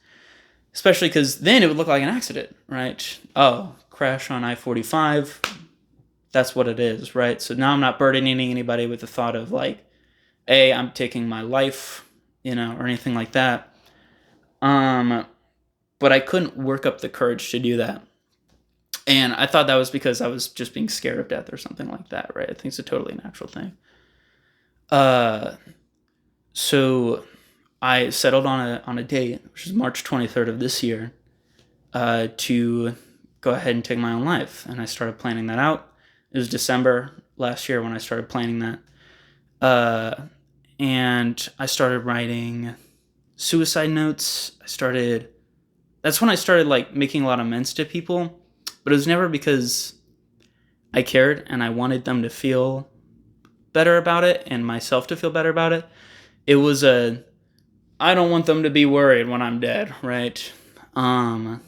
Especially because then it would look like an accident, right? Oh, crash on I-45. That's what it is, right? So now I'm not burdening anybody with the thought of like, hey, I'm taking my life, or anything like that. But I couldn't work up the courage to do that. And I thought that was because I was just being scared of death or something like that, right? I think it's a totally natural thing. So I settled on a date, which is March 23rd of this year, to go ahead and take my own life. And I started planning that out. It was December last year when I started planning that. And I started writing suicide notes. That's when I started like making a lot of amends to people, but it was never because I cared and I wanted them to feel better about it and myself to feel better about it. It was a I don't want them to be worried when I'm dead, right? And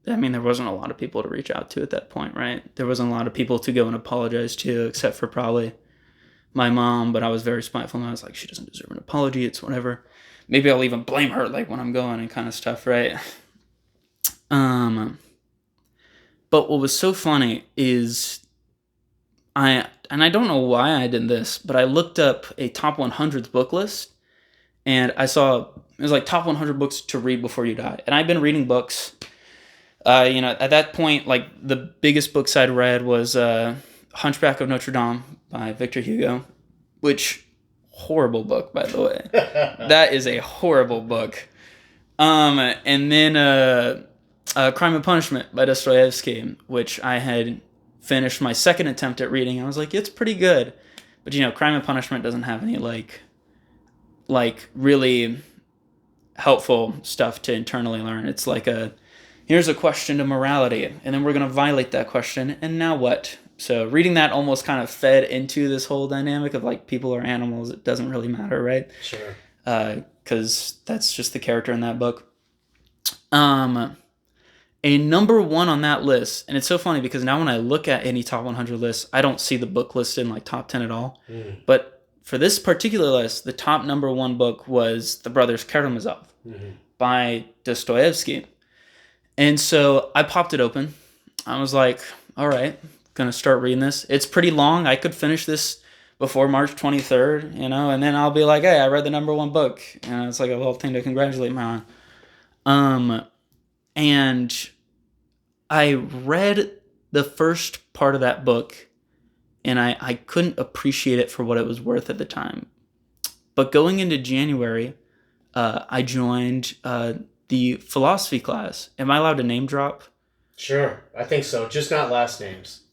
I mean, there wasn't a lot of people to reach out to at that point, right? There wasn't a lot of people to go and apologize to, except for probably my mom, but I was very spiteful, and I was like, she doesn't deserve an apology, it's whatever. Maybe I'll even blame her, like, when I'm going and kind of stuff, right? But what was so funny is I don't know why I did this, but I looked up a top 100 book list, and I saw it was like top 100 books to read before you die. And I've been reading books. At that point, like the biggest books I'd read was Hunchback of Notre Dame by Victor Hugo, which horrible book, by the way. That is a horrible book. And then Crime and Punishment by Dostoevsky, which I had finished my second attempt at reading. I was like, it's pretty good. But, Crime and Punishment doesn't have any, like really helpful stuff to internally learn. It's like here's a question to morality, and then we're going to violate that question, and now what? So reading that almost kind of fed into this whole dynamic of, like, people are animals. It doesn't really matter, right? Sure. Because that's just the character in that book. A number one on that list, and it's so funny because now when I look at any top 100 lists, I don't see the book listed in like top 10 at all. But for this particular list, the top number one book was The Brothers Karamazov by Dostoevsky. And so I popped it open. I was like, all right, gonna start reading this. It's pretty long. I could finish this before March 23rd, and then I'll be like, hey, I read the number one book. And it's like a little thing to congratulate me on. And I read the first part of that book, and I couldn't appreciate it for what it was worth at the time. But going into January, I joined the philosophy class. Am I allowed to name drop? Sure, I think so. Just not last names,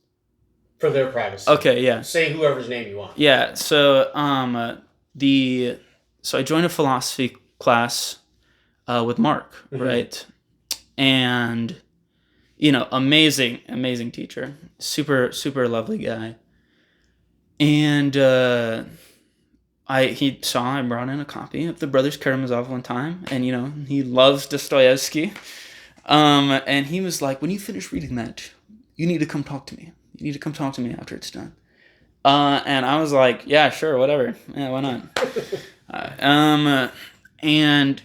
for their privacy. Okay, yeah. Say whoever's name you want. Yeah. So I joined a philosophy class with Mark, right? And amazing teacher, super lovely guy. And he saw I brought in a copy of The Brothers Karamazov one time, and he loves Dostoevsky. And he was like, when you finish reading that, you need to come talk to me. You need to come talk to me after it's done. And I was like, yeah, sure, whatever. Yeah, why not? And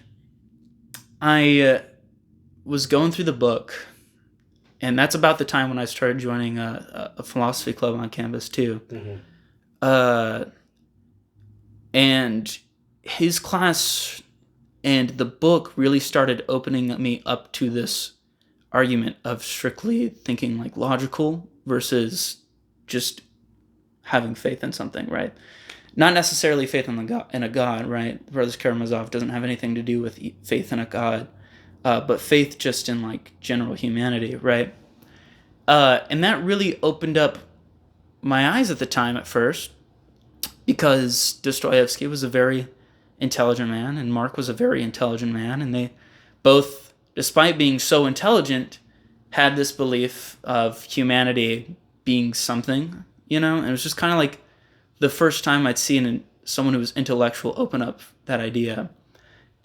I was going through the book, and that's about the time when I started joining a philosophy club on campus too. And his class and the book really started opening me up to this argument of strictly thinking like logical versus just having faith in something, right? Not necessarily faith in a God, right? Brothers Karamazov doesn't have anything to do with faith in a God, but faith just in like general humanity, right? And that really opened up my eyes at the time at first, because Dostoevsky was a very intelligent man, and Mark was a very intelligent man, and they both, despite being so intelligent, had this belief of humanity being something, and it was just kind of like the first time I'd seen someone who was intellectual open up that idea.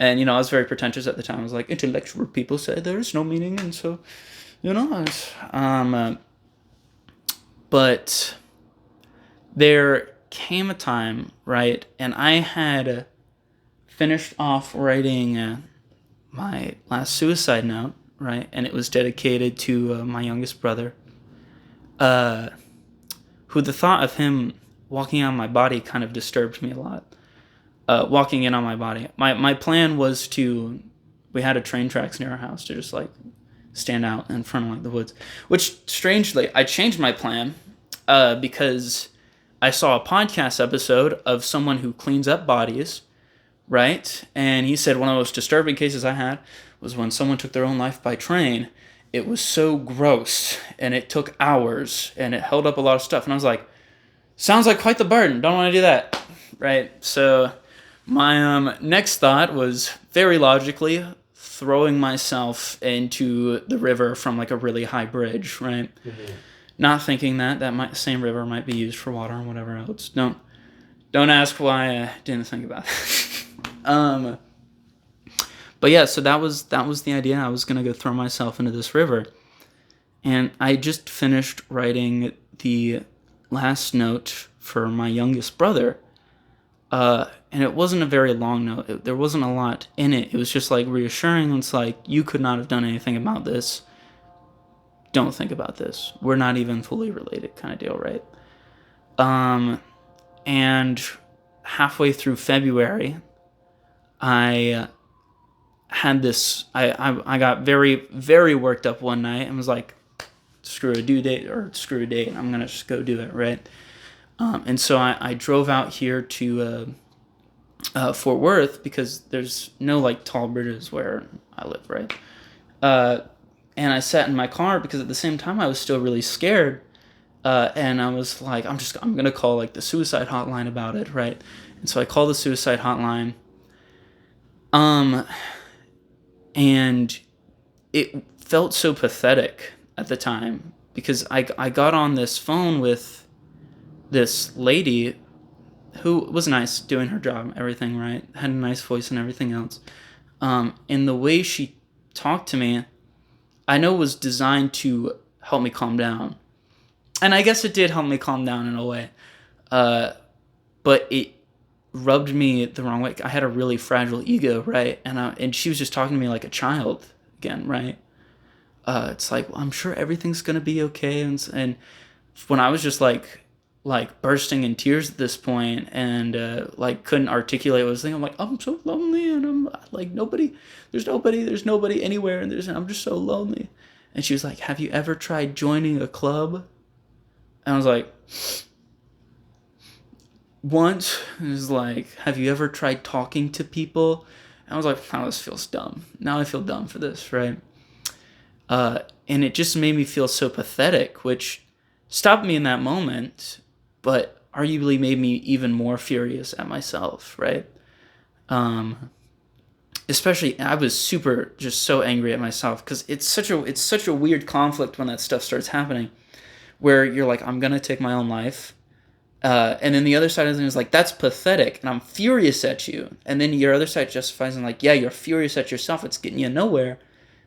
And, I was very pretentious at the time. I was like, intellectual people say there is no meaning, and so, but there came a time, right, and I had finished off writing my last suicide note, right, and it was dedicated to my youngest brother, who the thought of him walking on my body kind of disturbed me a lot. Walking in on my body. My plan was we had a train tracks near our house, to just like stand out in front of like the woods, which strangely, I changed my plan because I saw a podcast episode of someone who cleans up bodies, right? And he said one of the most disturbing cases I had was when someone took their own life by train. It was so gross, and it took hours, and it held up a lot of stuff. And I was like, sounds like quite the burden. Don't want to do that, right? So my next thought was very logically throwing myself into the river from like a really high bridge, right? Not thinking that same river might be used for water and whatever else. Don't ask why I didn't think about that. But yeah, so that was the idea. I was gonna go throw myself into this river, and I just finished writing the last note for my youngest brother. And it wasn't a very long note. There wasn't a lot in it. It was just like reassuring. It's like, you could not have done anything about this. Don't think about this. We're not even fully related, kind of deal, right? And halfway through February, I had this. I got very, very worked up one night and was like, screw a due date or screw a date. I'm gonna just go do it, right? And so I drove out here to Fort Worth because there's no like tall bridges where I live, right? And I sat in my car because at the same time I was still really scared. And I was like, I'm gonna call like the suicide hotline about it, right? And so I called the suicide hotline. And it felt so pathetic at the time because I got on this phone with this lady who was nice, doing her job, everything right, had a nice voice and everything else. And the way she talked to me, I know was designed to help me calm down. And I guess it did help me calm down in a way. But it rubbed me the wrong way. I had a really fragile ego, right? And she was just talking to me like a child again, right? It's like, well, I'm sure everything's gonna be okay. And when I was just like bursting in tears at this point and like couldn't articulate what I was thinking, I'm like, I'm so lonely and I'm like there's nobody anywhere and I'm just so lonely. And she was like, have you ever tried joining a club? And I was like, once. It was like, have you ever tried talking to people? And I was like, oh, this feels dumb. Now I feel dumb for this, right? And it just made me feel so pathetic, which stopped me in that moment, but arguably made me even more furious at myself, right? Especially, I was just so angry at myself because it's such a weird conflict when that stuff starts happening, where you're like, I'm gonna take my own life, and then the other side of it is like, that's pathetic, and I'm furious at you, and then your other side justifies and like, yeah, you're furious at yourself, it's getting you nowhere,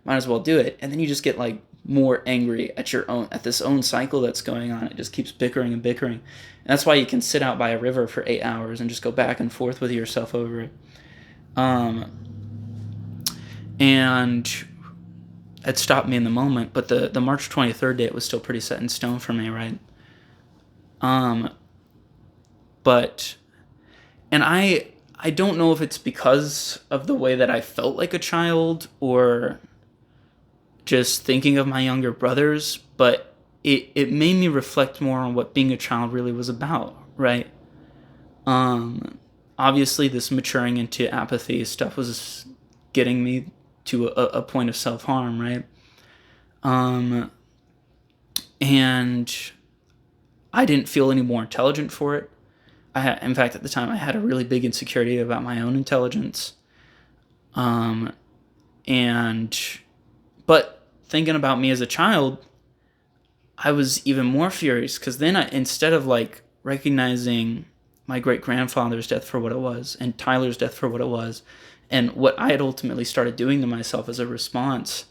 might as well do it, and then you just get like more angry at this own cycle that's going on. It just keeps bickering and bickering. And that's why you can sit out by a river for 8 hours and just go back and forth with yourself over it. And it stopped me in the moment, but the March 23rd date was still pretty set in stone for me, right? But, and I don't know if it's because of the way that I felt like a child or just thinking of my younger brothers, but it made me reflect more on what being a child really was about, right? Obviously this maturing into apathy stuff was getting me to a point of self-harm, right? And I didn't feel any more intelligent for it. In fact, at the time, I had a really big insecurity about my own intelligence. But thinking about me as a child, I was even more furious because then instead of like recognizing my great-grandfather's death for what it was and Tyler's death for what it was and what I had ultimately started doing to myself as a response,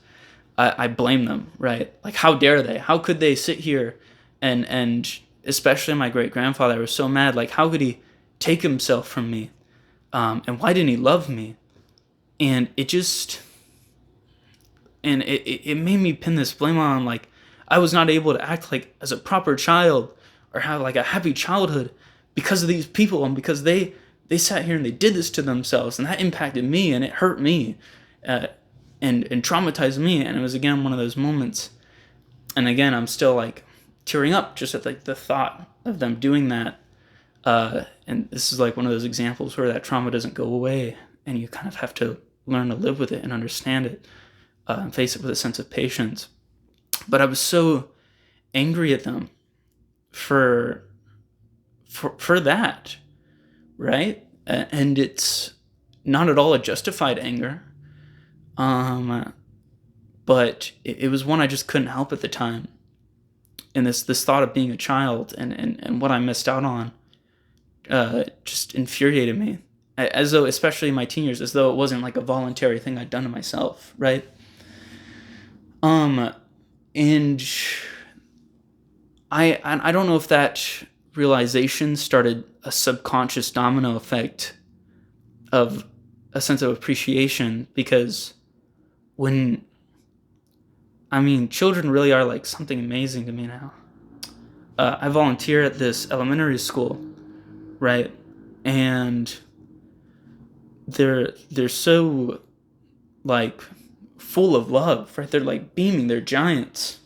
I blame them, right? Like, how dare they? How could they sit here and especially my great-grandfather, I was so mad. Like, how could he take himself from me? And why didn't he love me? And it made me pin this blame on, like, I was not able to act like as a proper child or have like a happy childhood because of these people and because they sat here and they did this to themselves and that impacted me and it hurt me and traumatized me. And it was again one of those moments. And again, I'm still like tearing up just at like the thought of them doing that. And this is like one of those examples where that trauma doesn't go away and you kind of have to learn to live with it and understand it and face it with a sense of patience. But I was so angry at them for that, right? And it's not at all a justified anger. But it was one I just couldn't help at the time. And this thought of being a child and what I missed out on just infuriated me. As though, especially in my teen years, as though it wasn't like a voluntary thing I'd done to myself, right? And I don't know if that realization started a subconscious domino effect of a sense of appreciation, because children really are like something amazing to me now. I volunteer at this elementary school, right? And they're so like full of love, right? They're like beaming, they're giants.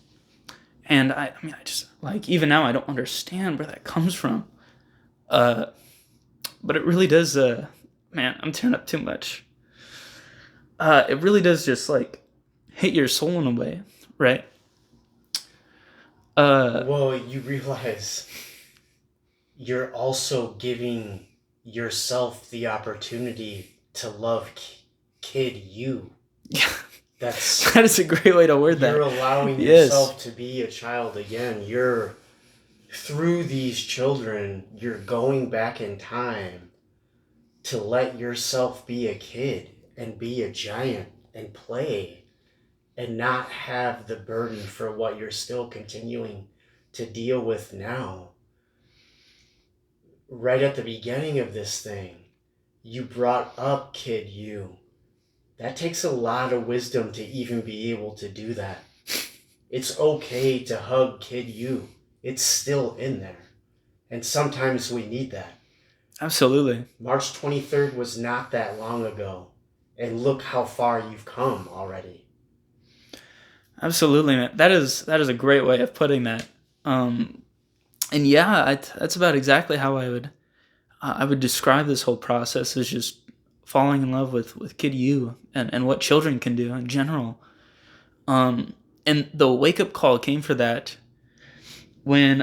And I just like, even now I don't understand where that comes from. But it really does, man, I'm tearing up too much. It really does just like hit your soul in a way, right? Well, you realize you're also giving yourself the opportunity to love kid you. Yeah. That is a great way to word that. You're allowing yourself to be a child again. Through these children, you're going back in time to let yourself be a kid and be a giant and play and not have the burden for what you're still continuing to deal with now. Right at the beginning of this thing, you brought up kid you. That takes a lot of wisdom to even be able to do that. It's okay to hug kid you. It's still in there. And sometimes we need that. Absolutely. March 23rd was not that long ago. And look how far you've come already. Absolutely, man. That is a great way of putting that. And yeah, that's about exactly how I would describe this whole process, as just falling in love with kid you and what children can do in general. And the wake up call came for that when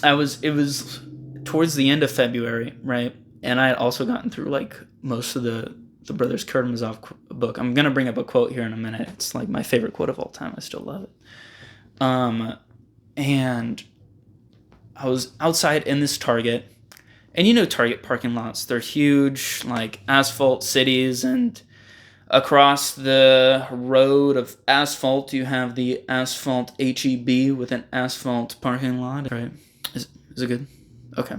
it was towards the end of February, right? And I had also gotten through like most of the Brothers Karamazov book. I'm gonna bring up a quote here in a minute. It's like my favorite quote of all time. I still love it. And I was outside in this Target. And you know Target parking lots, they're huge, like asphalt cities, and across the road of asphalt, you have the asphalt HEB with an asphalt parking lot, right? Is it good? Okay.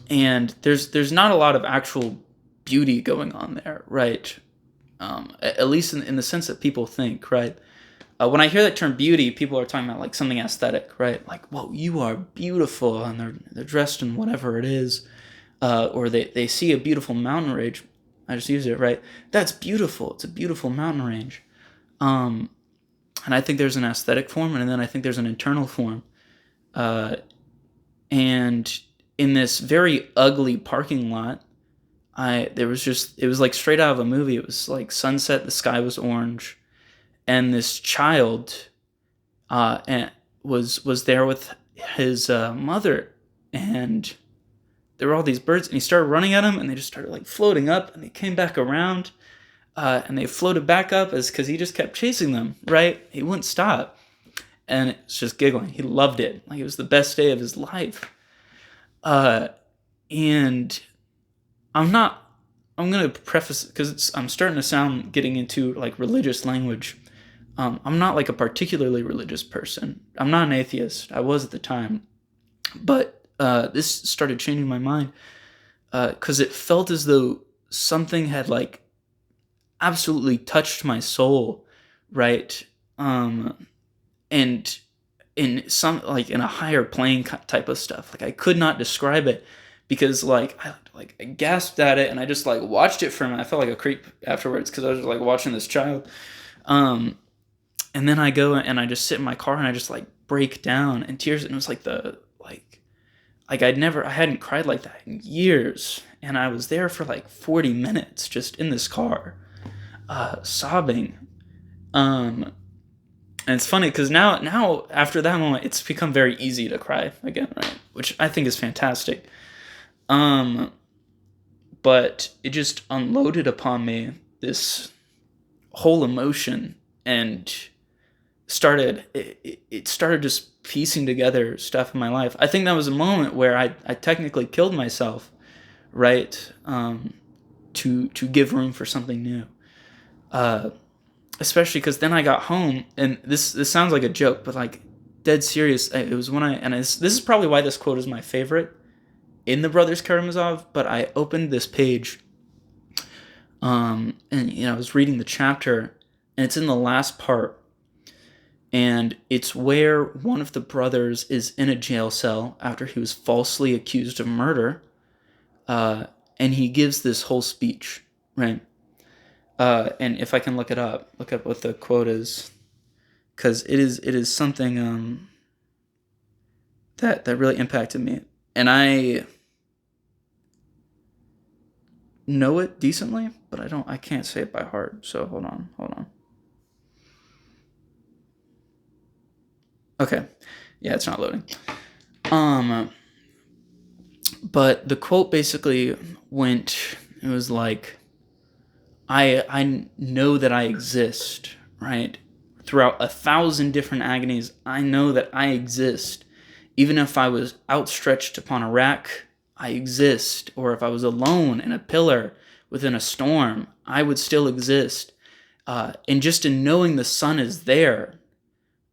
And there's not a lot of actual beauty going on there, right? At least in the sense that people think, right? When I hear that term beauty, people are talking about like something aesthetic, right? Like, whoa, you are beautiful, and they're dressed in whatever it is, or they see a beautiful mountain range. I just use it, right? That's beautiful. It's a beautiful mountain range. And I think there's an aesthetic form, and then I think there's an internal form. And in this very ugly parking lot, it was like straight out of a movie. It was like sunset, the sky was orange, and this child was there with his mother, and there were all these birds, and he started running at them, and they just started like floating up, and they came back around, and they floated back up because he just kept chasing them, right? He wouldn't stop, and it's just giggling. He loved it. Like, it was the best day of his life. And I'm going to preface, because I'm starting to sound getting into like religious language. I'm not like a particularly religious person. I'm not an atheist. I was at the time. But this started changing my mind because it felt as though something had like absolutely touched my soul, right? And in some, like in a higher plane type of stuff. Like, I could not describe it because I gasped at it, and I just like watched it for a minute. I felt like a creep afterwards because I was like watching this child. And then I go and I just sit in my car and I just like break down in tears, and it was like I hadn't cried like that in years, and I was there for like 40 minutes just in this car, sobbing. And it's funny because now after that moment, it's become very easy to cry again, right? Which I think is fantastic. But it just unloaded upon me this whole emotion, and it started just piecing together stuff in my life. I think that was a moment where I technically killed myself, right? To give room for something new. Especially because then I got home, and this sounds like a joke, but like dead serious. It was when this is probably why this quote is my favorite in the Brothers Karamazov. But I opened this page, and I was reading the chapter, and it's in the last part. And it's where one of the brothers is in a jail cell after he was falsely accused of murder. And he gives this whole speech, right? And if I can look up what the quote is, because it is something that really impacted me. And I know it decently, but I can't say it by heart. So hold on. Okay. Yeah, it's not loading. But the quote basically it was like, I know that I exist, right? Throughout 1,000 different agonies, I know that I exist. Even if I was outstretched upon a rack, I exist. Or if I was alone in a pillar within a storm, I would still exist. And just in knowing the sun is there,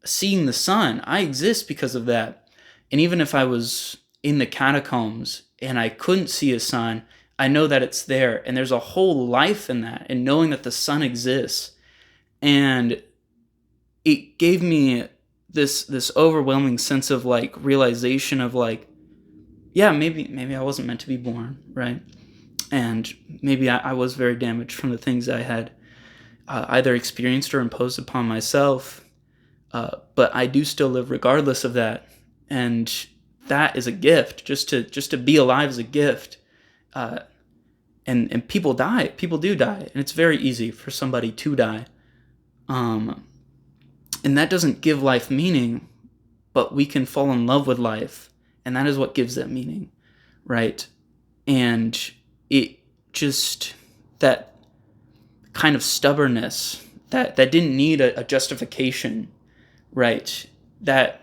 seeing the sun, I exist because of that. And even if I was in the catacombs and I couldn't see a sun, I know that it's there. And there's a whole life in that, and knowing that the sun exists. And it gave me this overwhelming sense of like realization of like, yeah, maybe I wasn't meant to be born, right? And maybe I was very damaged from the things I had either experienced or imposed upon myself. But I do still live regardless of that, and that is a gift. Just to be alive is a gift. And people die. People do die, and it's very easy for somebody to die. And that doesn't give life meaning, but we can fall in love with life, and that is what gives that meaning, right? And it just, that kind of stubbornness that didn't need a justification, right? That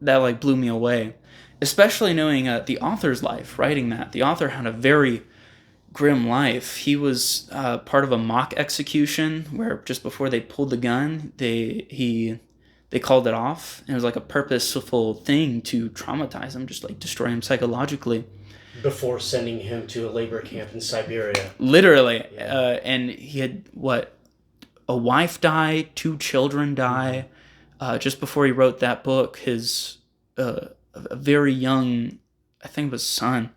like blew me away, especially knowing the author's life, writing that. The author had a very grim life. He was part of a mock execution where just before they pulled the gun, they called it off. And it was like a purposeful thing to traumatize him, just like destroy him psychologically. Before sending him to a labor camp in Siberia. Literally. Yeah. And he had, a wife die, 2 children die. Just before he wrote that book, his a very young, I think it was son,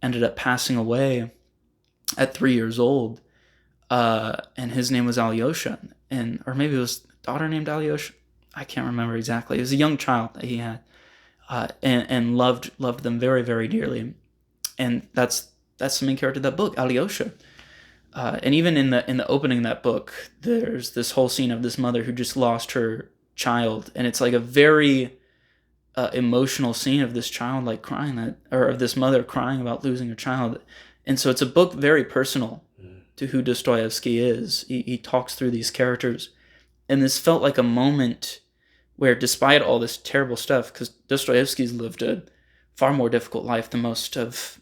ended up passing away at 3 years old. And his name was Alyosha. Or maybe it was a daughter named Alyosha. I can't remember exactly. It was a young child that he had, and loved them very, very dearly. And that's the main character of that book, Alyosha. And even in the opening of that book, there's this whole scene of this mother who just lost her child, and it's like a very emotional scene of this child like crying, or of this mother crying about losing her child. And so it's a book very personal to who Dostoevsky is. He talks through these characters, and this felt like a moment where, despite all this terrible stuff, because Dostoevsky's lived a far more difficult life than most of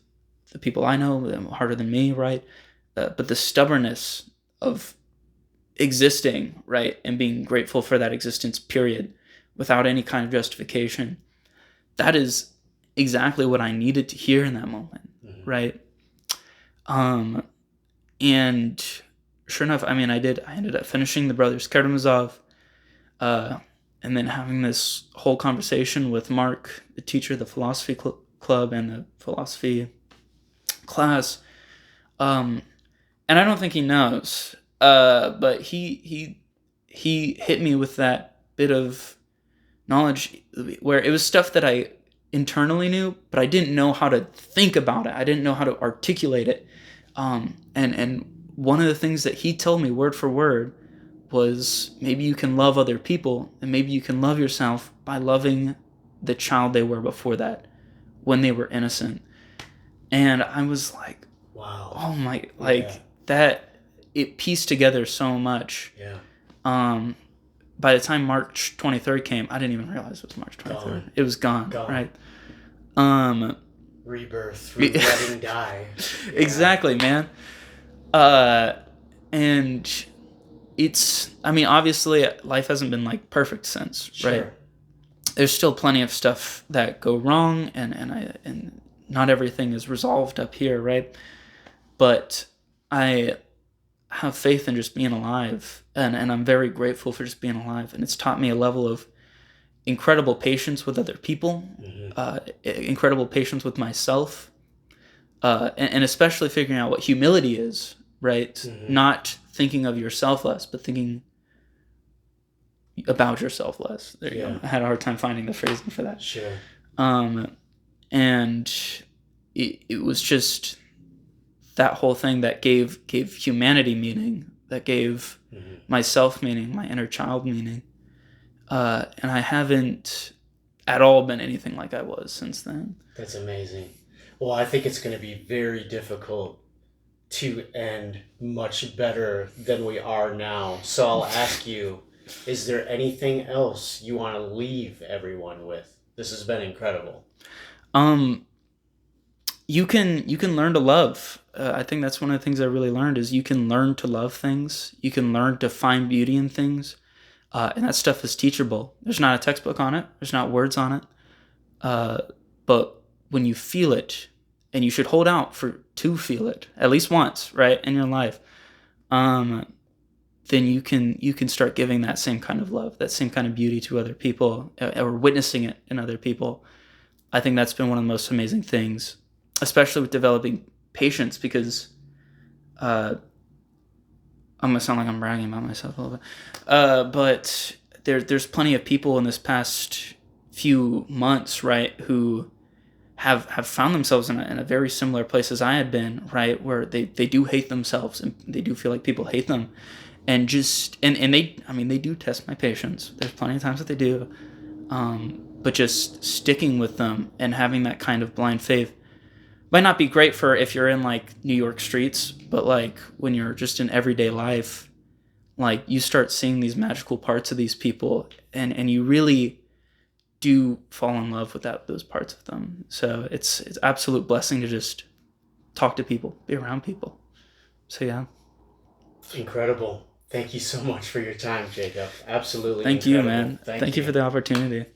the people I know, harder than me, right? But the stubbornness of existing, right, and being grateful for that existence, period, without any kind of justification, that is exactly what I needed to hear in that moment, right? And sure enough, I ended up finishing the Brothers Karamazov, and then having this whole conversation with Mark, the teacher of the philosophy club and the philosophy class. And I don't think he knows, but he hit me with that bit of knowledge where it was stuff that I internally knew, but I didn't know how to think about it. I didn't know how to articulate it. And one of the things that he told me word for word was, maybe you can love other people, and maybe you can love yourself by loving the child they were before that, when they were innocent. And I was like, wow, oh my, like, that, it pieced together so much. Yeah. by the time March 23rd came, I didn't even realize it was March 23rd. Gone. It was gone, Gone. right? Rebirth, letting die. Yeah. Exactly, man. And it's, I mean, obviously life hasn't been like perfect since, Sure. right? There's still plenty of stuff that go wrong, and not everything is resolved up here, right? But I have faith in just being alive, and I'm very grateful for just being alive. And it's taught me a level of incredible patience with other people, incredible patience with myself, and especially figuring out what humility is, right? Not thinking of yourself less, but thinking about yourself less. There you go. I had a hard time finding the phrasing for that. Sure. And it was just that whole thing that gave humanity meaning, that gave myself meaning, my inner child meaning. And I haven't at all been anything like I was since then. That's amazing. Well, I think it's going to be very difficult to end much better than we are now. So I'll ask you, is there anything else you want to leave everyone with? This has been incredible. You can learn to love. I think that's one of the things I really learned is you can learn to love things. You can learn to find beauty in things. And that stuff is teachable. There's not a textbook on it. There's not words on it. But when you feel it, and you should hold out to feel it at least once, right, in your life, then you can start giving that same kind of love, that same kind of beauty to other people, or witnessing it in other people. I think that's been one of the most amazing things, especially with developing patience, because I'm gonna sound like I'm bragging about myself a little bit, but there's plenty of people in this past few months, right, who have found themselves in a very similar place as I had been, right, where they do hate themselves, and they do feel like people hate them, and they do test my patience. There's plenty of times that they do, but just sticking with them and having that kind of blind faith might not be great for if you're in like New York streets, but like when you're just in everyday life, like you start seeing these magical parts of these people, and you really do fall in love with those parts of them. So it's absolute blessing to just talk to people, be around people. So yeah. Incredible. Thank you so much for your time, Jacob. Absolutely. Thank incredible. you, man. Thank you for the opportunity.